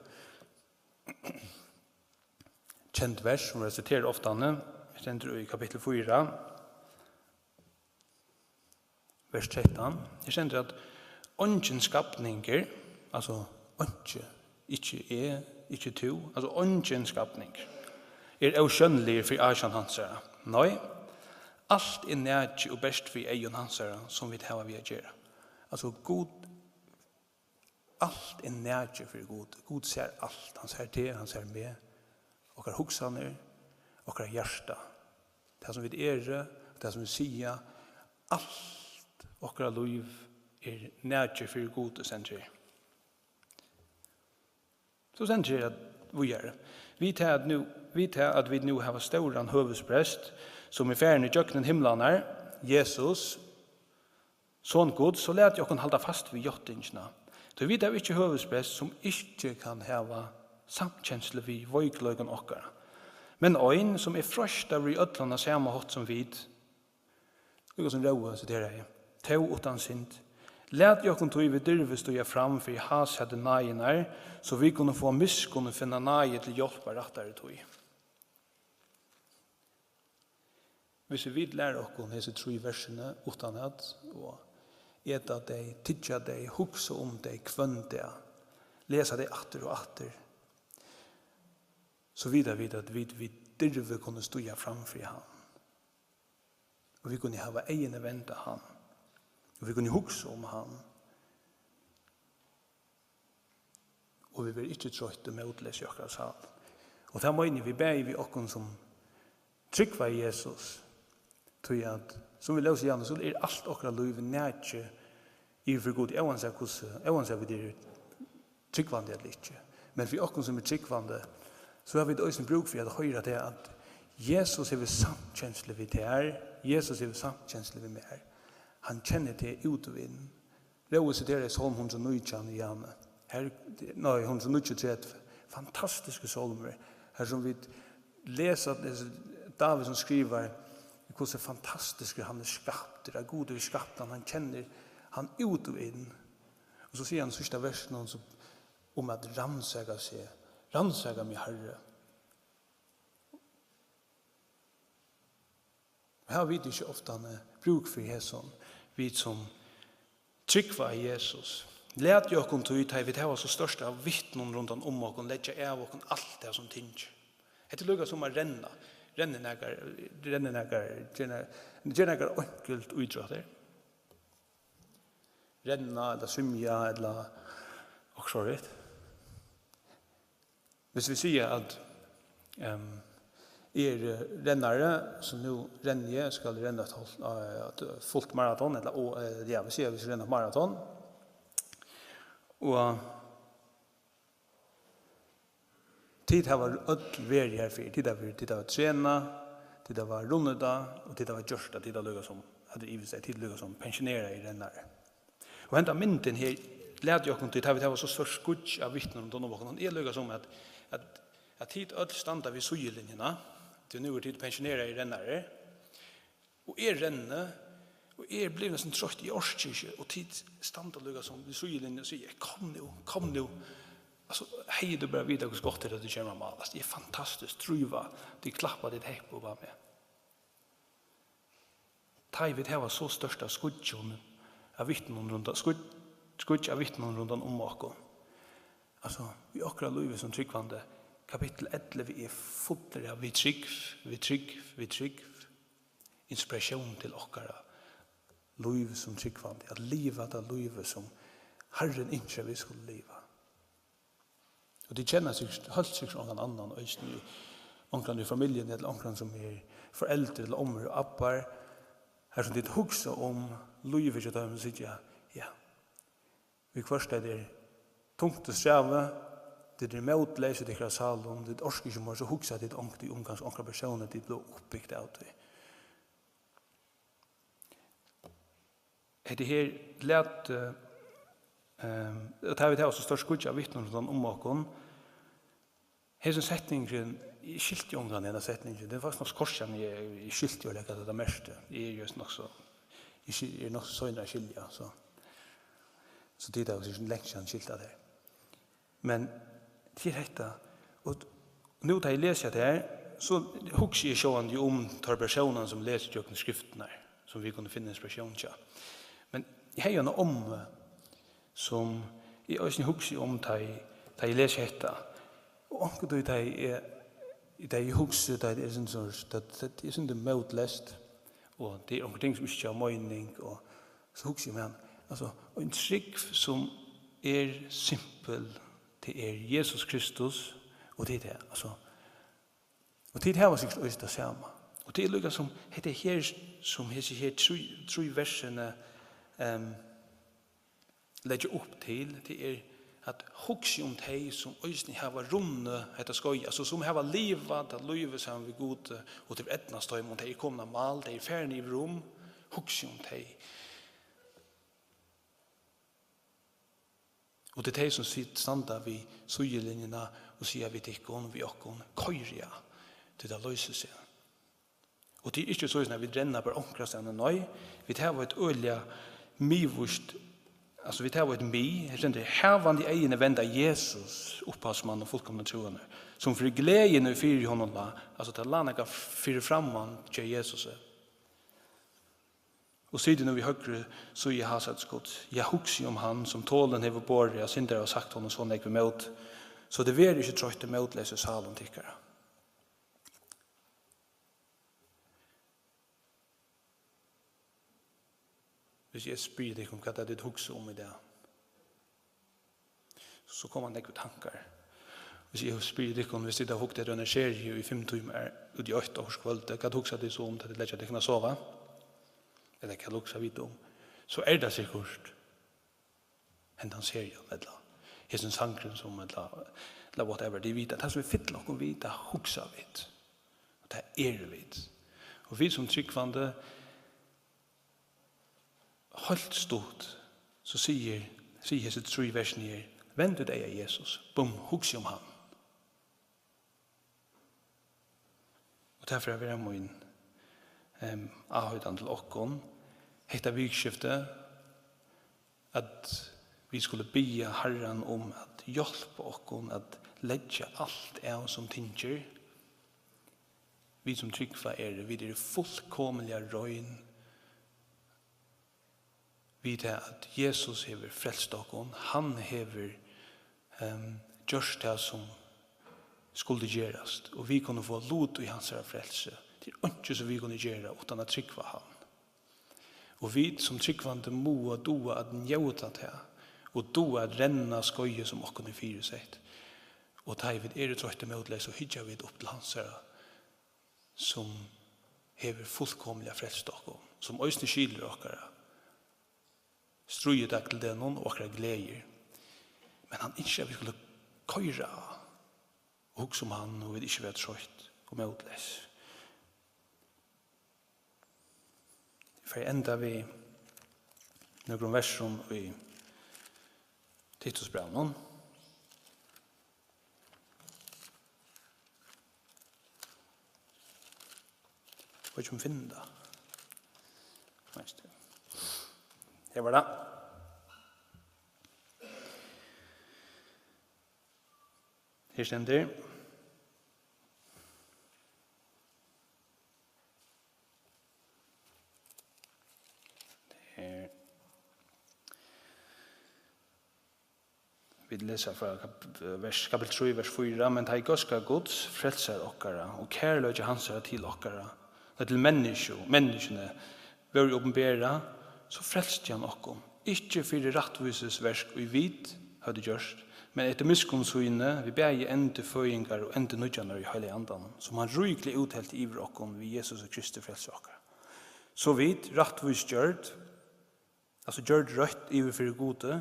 känt vers som reciterar ofta. Det ständer i kapitel 4 vers 13. Det ständer att ongen skapninger, alltså onge, ikke to, altså ongen skapning, oskjønnelig for Asjan hansara. Nei, alt nært og best for egen hansara som vi har vi gjøre. Altså god, alt nært for god. God ser alt. Han ser det, han ser med. Og har hoksaner, og har hjärsta. Det som vi det som vi sier, alt og har liv nært for god og sender. Så sender at vi gjør. Vi tar at vi nu har ståran høvesprest, som er ferdig i jøkkenen himlaner, Jesus, sånn god, så lät jeg halda fast vid gjøttingene. Så vi tar ikke høvesprest som ikke kan hava samkjensle vid vøykløygen okkara. Men øyn som er frøst av i ødlene samme hatt som vid, det er som råd, så det er jeg, tau utan synd, lät jag kunna vi dyrve stå fram för has hade najinar så vi kunde få miskunne finna naje till hjälpa rättare tog. Hvis vi lär oss om dessa 3 verserna utan att och äta dig, tidja dig, huxa om dig, kvönda, läsa dig atter och atter. Så vidare att vi dyrve kunde stå framför han. Och vi kunde ha egen vänta han. Og vi kunne huske om han. Og vi vil ikke trøyte med utløs i akkurat sal. Og da mener vi ber vi okken som tryggva i Jesus. Til at, som vi løser igjen, så er alt akkurat liv nærke i for god. Jeg anser vi det tryggvande eller ikke. Men for okken som er tryggvande, så har vi det også bruk for at høyre det at Jesus har samkjensle vid det her. Jesus har samkjensle vid mer. Han känner det ut och in. Råd sig där i Psalm 119 igen. Här, nej, 123, fantastiska psalmer. Här som vi läser David som skriver hur så fantastisk han är skapt. Det är god och skapt han känner han ut och in. Och så säger han sista versen om att rannsaka sig. Rannsaka mig, Herre. Här vet inte ofta bruk för Jesus. Vi som tryggva i Jesus. Lät jag kun tog ut vi har så största vittnen runt om och lägga av och allt det som tinge. Det lukar som att renna några enkelt utråder. Renna eller svimja eller också rätt. Hvis vi säger att rennare som nu renner ska renna ett fullt maraton eller ja, vi säger vi ska renna maraton. Och tid har varit öll veri här för tid har träna, tid har varit runneda och tid har varit görsta, tid har lukka som hade i sig tid lukka som pensionera i rennare. Och hända mynden här lärde jag till att vi var så stort skutch av vittnen om donovakan. Det lukka som att tid öll standa vid sujelinjerna. Det nu är tid pensionera i rennare. Och renne och blir nästan trött i årskirke och tid standa lukka som vid sujelinjerna och säger kom nu. Alltså, hej du bara vita hur gott det är att du känner mal. Alltså, det är fantastiskt, truva. Du klappar ditt hepp och var med. Tajvid här var så största skudjon av vittnen runt om oss. Alltså, vi akra livet som tryggvande. Kapitel 11 är fullt av vi trygg. Inspiration till okara. Liv som tryggvande. Att liva det livet som Herren inte vi skulle liva. Och de känner sig som någon annan och omkring i familjen eller omkring som är föräldrar eller omr och appar. Här som det hugsa om livet och de säger ja. Vi först är det tungt att sträva, det är motläs i det salon, det orskar som har så hugsa det omkring omkring personer det blir uppbyggt av det. Är det här lätt att vi tar så stort skutch av vittnen om oss. Här som sättningen i skilt i omgången den sättningen. Det var faktiskt korsan i skilt och lägga det mest. Det är just nog så. Det är nog så innan skilja så det är ju längre skilt där. Men till detta och nu tar jag läser det här så hooks är sjön ju om tar personen som läser ju skrifterna som vi kunde finna inspiration till. Men jag har ju om som i ösn hugsi tai läs hetta och då det hugsi det är en sorts det är inte motlest och det är någonting som inte har mening och så hugsi man alltså en trick som är simpel det är Jesus Kristus och det är det alltså och det här var sig det samma och det är lika som heter här som här tre verserna lägger upp till det är att hugsa om de som ösni har runne heter skoj alltså som har livat att livet som vi god och till ettna stoj mot de komna mal de färn i rum hugsa om de och det är som sitt standa vi sujelinjerna och säger vi tikon vi okon köria till det löser sig och det är inte så när vi drennar på omkrasen nej vi tar ett ölja mivust alltså vi tar ett det härvande egna vända Jesus upphavsman och fullkomna troende som för glädjen och för honom alltså till landa för framman till Jesus och sidan nu vi högre så i hasats gott jag hugsi om han som tålen över bord jag syndar och sagt honom så när vi mot så det är inte trött emot läsa salen tycker jag. Hvis jeg spyr deg om hva det er hugsa om i det, så kommer han ikke tankar. Hvis jeg spyr deg om hvis det er hugsa det under serie i 5 timer ut i 8 års kvöld, hva hugsa det så om til det lett at det kan sova, eller hva hugsa vidt om, så er det sikkert hendan serien, eller hesen sangren som, eller whatever, de vita, det som vi fyller og vita, hugsa vidt, og det er vidt. Og vi som tryggvande, helt stort så säger sitt 3 versen här vänd du dig av Jesus bum hugsa om han och därför är vi min ahöjdan till okkon hetta vikskifte att vi skulle be Herren om att hjälpa okkon att lägga allt av som tinker vi som tryggva vi fullkomliga röjn vi det at Jesus hever frelst okon, han hever gjørst det som skulle gerast, og vi kunne få lot i hans frelse. Det ikke som vi kunne gjøre utan at trykva han. Og vi som tryggvande må og doa at njauta til, og doa at renna skoje som okkon i fire sett. Og ta vid trøyte møtleis og hidja vid opp til hans som hever fullkomliga frelst okkom, som òsne skiler okkara, strujet til det noen og okkara gleder. Men han ikke vi skulle køyra og hugsa om han og vi ikke vet trøyt og møtleis. For enda vi några versjon i Titusbrevnen. Hva er det som finner det? Her var det. Her stender. Vi leser fra kapitel 3, vers 4, men det er ganske gods, frelser okkara, og kærløyde hansara til okkara, og til menneskene, ved å åpenbære, så frelste han okkom. Ikke for rettvises versk og vit, hadde gjørst, men etter miskunnsøyne, vi beie ende føyingar og ende nødjaner i heilig andan, som han rykelig uthelt i okkom ved Jesus og Kristi frelser okkara. Så vidt, rettvis gjørd, altså gjørd rødt i for gode,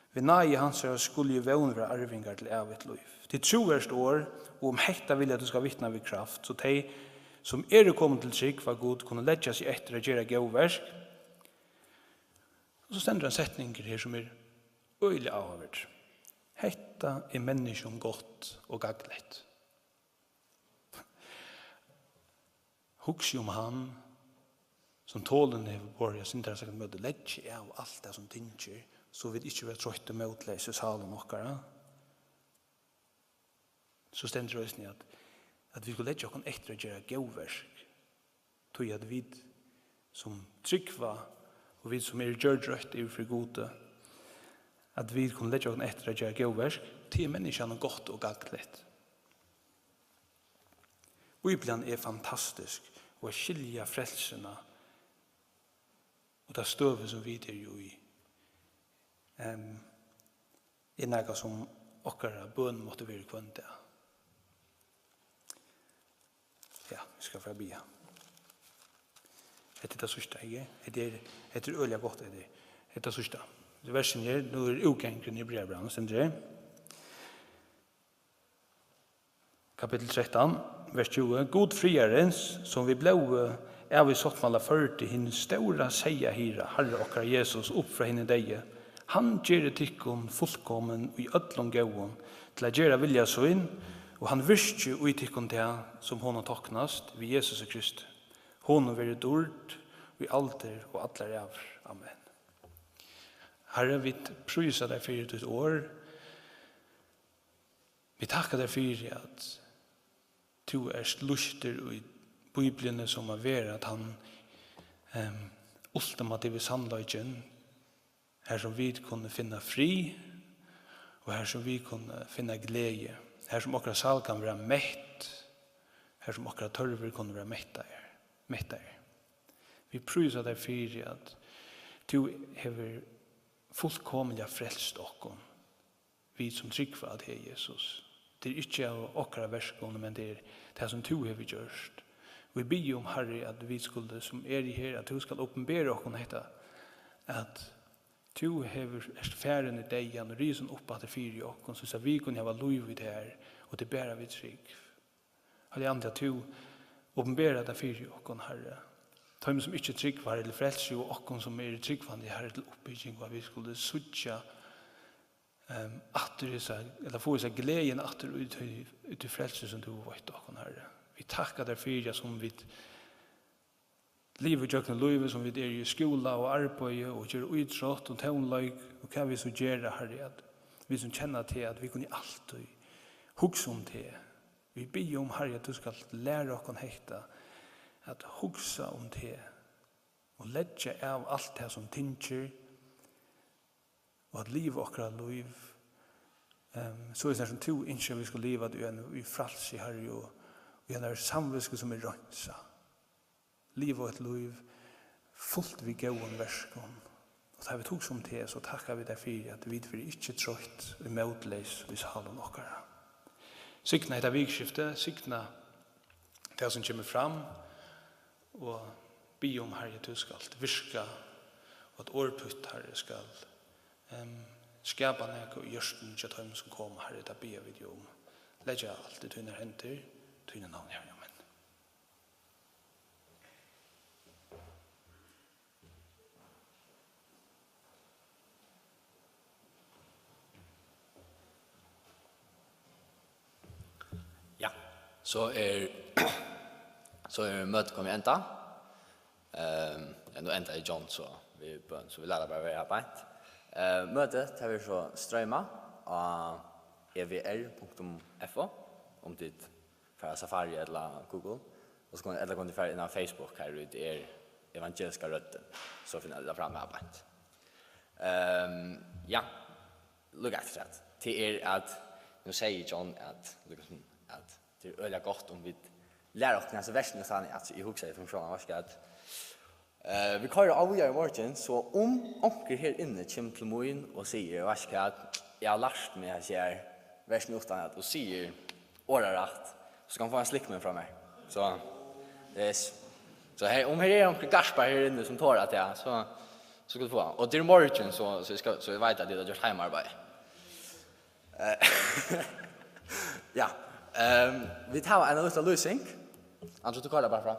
vi nai hans skulle jo vevne være arvingar til evigt liv. Til troverst år, og om hekta vilja du skal vittna vid kraft, så de som kommet til trygg var god, kunne letja seg etter å gjøre gauversk. Og så stender en setning her som øyelig avhørt. Hekta menneskjom godt og gaglet. Hugs om han, som tålen er borget, sinter seg møte letja av alt det som tinger, så vi ikke være trøyt og møtleise salen okkara. Så stender det også at vi skulle lette oss etter å gjøre gauversk. Tog at vi som tryggva, og vi som gjør røyt i for gode, at vi kunne lette oss etter å gjøre gauversk til menneskene godt og gaglet. Bibelen er fantastisk, og skilja frelsene, og det støvet som vi er jo i, innega som okkara bøn måtte være kvante. Ja, vi skal få bia. Etter det sørste, ikke? Etter øyelig godt er det. Etter det sørste. Det versen her, nå er ukengren i brevbrann, stender det. Kapitel 13, vers 20. God friarens, som vi ble av i sottmala 40, hinn stora seia hira, Herre okkara Jesus, opp fra henne deie. Han gjør tykkon fullkommen i ødlom gauon til å gjøre vilja så inn, og han virker i tykkon til som hon har toknast ved Jesus og Kristi. Hon har vært dård i alder og atler av. Amen. Herre, vi prøyser deg for ditt år. Vi takker deg for at du luster i Bibelen som er ved at han ultimative sannløgjen her som vi kunne finne fri, og her som vi kunne finne glede, her som okra sal kan være mett, her som okra tørver kunne være mettere. Vi pryser deg for at du hever fullkomlig frelst okkom, vi som tryggva at det er Jesus. Det er ikke av okra verskene, men det er det som du hever gjørst. Vi ber om, Herre, at vi skulle, som er i her, at du skal åpenbære okkom dette, at du hever færen i deg og risen opp at det fyrer i okken, så vi kunne ha lov i det her, og det bærer vi trygg. Herre, andre at du åpenbærer det fyrer i okken, Herre. Ta som ikke trygg var, eller frelse og okken som tryggvandig, Herre, til oppbygging, og vi skulle suttja eller få seg gleden atter ut i frelse som du vet okken, Herre. Vi takkar deg fyrer som vi livet gjøkne livet som vi er i skola og arbeid og gjør utrått og tånløy og hva vi så gjør, Herre, at vi som kjenner til at vi kunne alltid hugsa om det. Vi ber om, Herre, at du skal lære oss hekta at hugsa om det og letja av alt det som tinker og at livet okra liv Så är det som to inser vi ska leva i frals i Herre och i en samviske som rönsa. Liv och ett liv fullt vid gåen verskon. Og da vi tog som til, så takkar vi derfor at vi blir ikke trøtt og møtleis hvis halen okkara. Sikna etter vikskiftet, sikna det som kommer fram, og be om Herre du skal virka, og at årputt Herre skal skapa nek og gjørsten til dem som kommer Herre, da be vi om. Legge alt i tøyne henter, tøyne navn Herre. Amen. Så møtet kommer enda. Nå enda i John, så vi lærer bare være arbeid. Møtet tar vi så strømma av evr.fo om dit fra Safari eller Google. Og så kan du fra inn av Facebook her ute evangeliska røtten. Så finner det fram med arbeid. Ja, lukk etter det. Til at, nå sier John at det öliga gott om vi lär oss nästa versen så att I huxar från från vad ska att vi kallar av i morgon så om onkel här inne kommer till moin och säger vad ska att jag har lärt mig att jag versen utan att och säger åra rätt så kan få en slick med från mig så yes så här om här är onkel Gaspar här inne som tar att jag så ska du få och till morgon så jag vet att det är just hemarbete ja. Vi tar en liten lösning. Andrew, du kallar bara fram.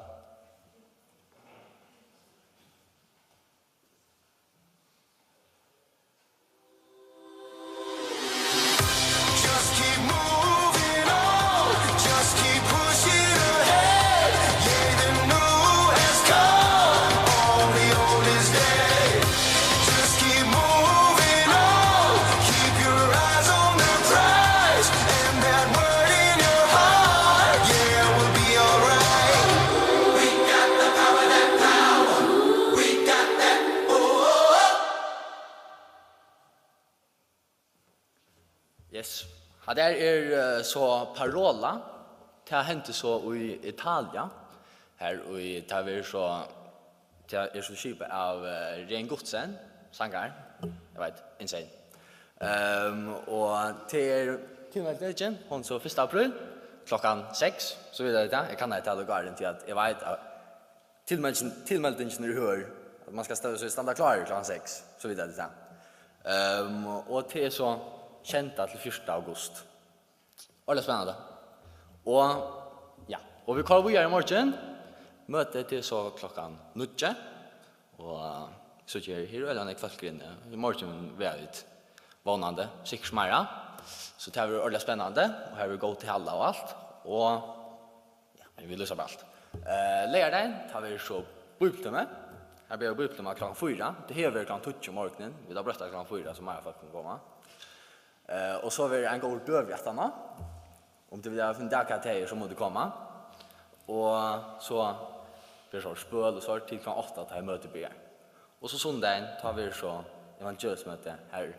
Just keep moving on, just keep pushing ahead. Yeah, the new has come, all the old is dead. Just keep moving on, keep your eyes on the prize, and that word in your heart, yeah, we'll be alright. We got the power, we got that, Yes. Ja, det så parola. Det har hänt så i Italien. Här och det är så det så skip av Ren Godsen, sangar. Jag vet, insane. Och till Legend, hon så 1 april klockan 6 så vidare där. Jag kan inte alla garden till att jag vet tillmeldingen du hör att man ska stanna klar klockan 6 så vidare där. Och till så kjenta til 1. august. Och det är spännande. Och ja, och vi kallar vi i morgon. Mötet till så klockan 9. Och så gör här eller en kväll inne. I morgon väldigt vanande, sikkert mera. Så det är ordentligt spännande och här vi går till alla och allt och ja, vi löser på allt. Lördagen tar vi så bibeltimme. Här blir bibeltimme klockan 4. Det här är klockan 12 morgonen. Vi har bröstat klockan 4 så många folk kan komma. Och så har vi en god dövjättarna. Om du vill ha fundera karaktärer så må du komma. Och så blir så spöl och så till klockan 8 tar jag mötebyer. Och så söndagen tar vi så evangelismöte här.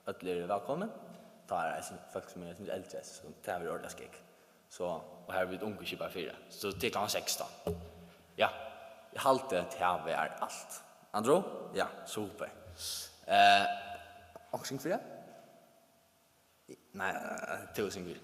Ötler välkommen. Tar jag folk som är äldre så tar vi ordentligt skik. Så och här vid unga 24. Så till klockan 16. Ja. Jag halter till här är allt. Andro? Ja, super. Och syng för det? Nej, 1000 vill.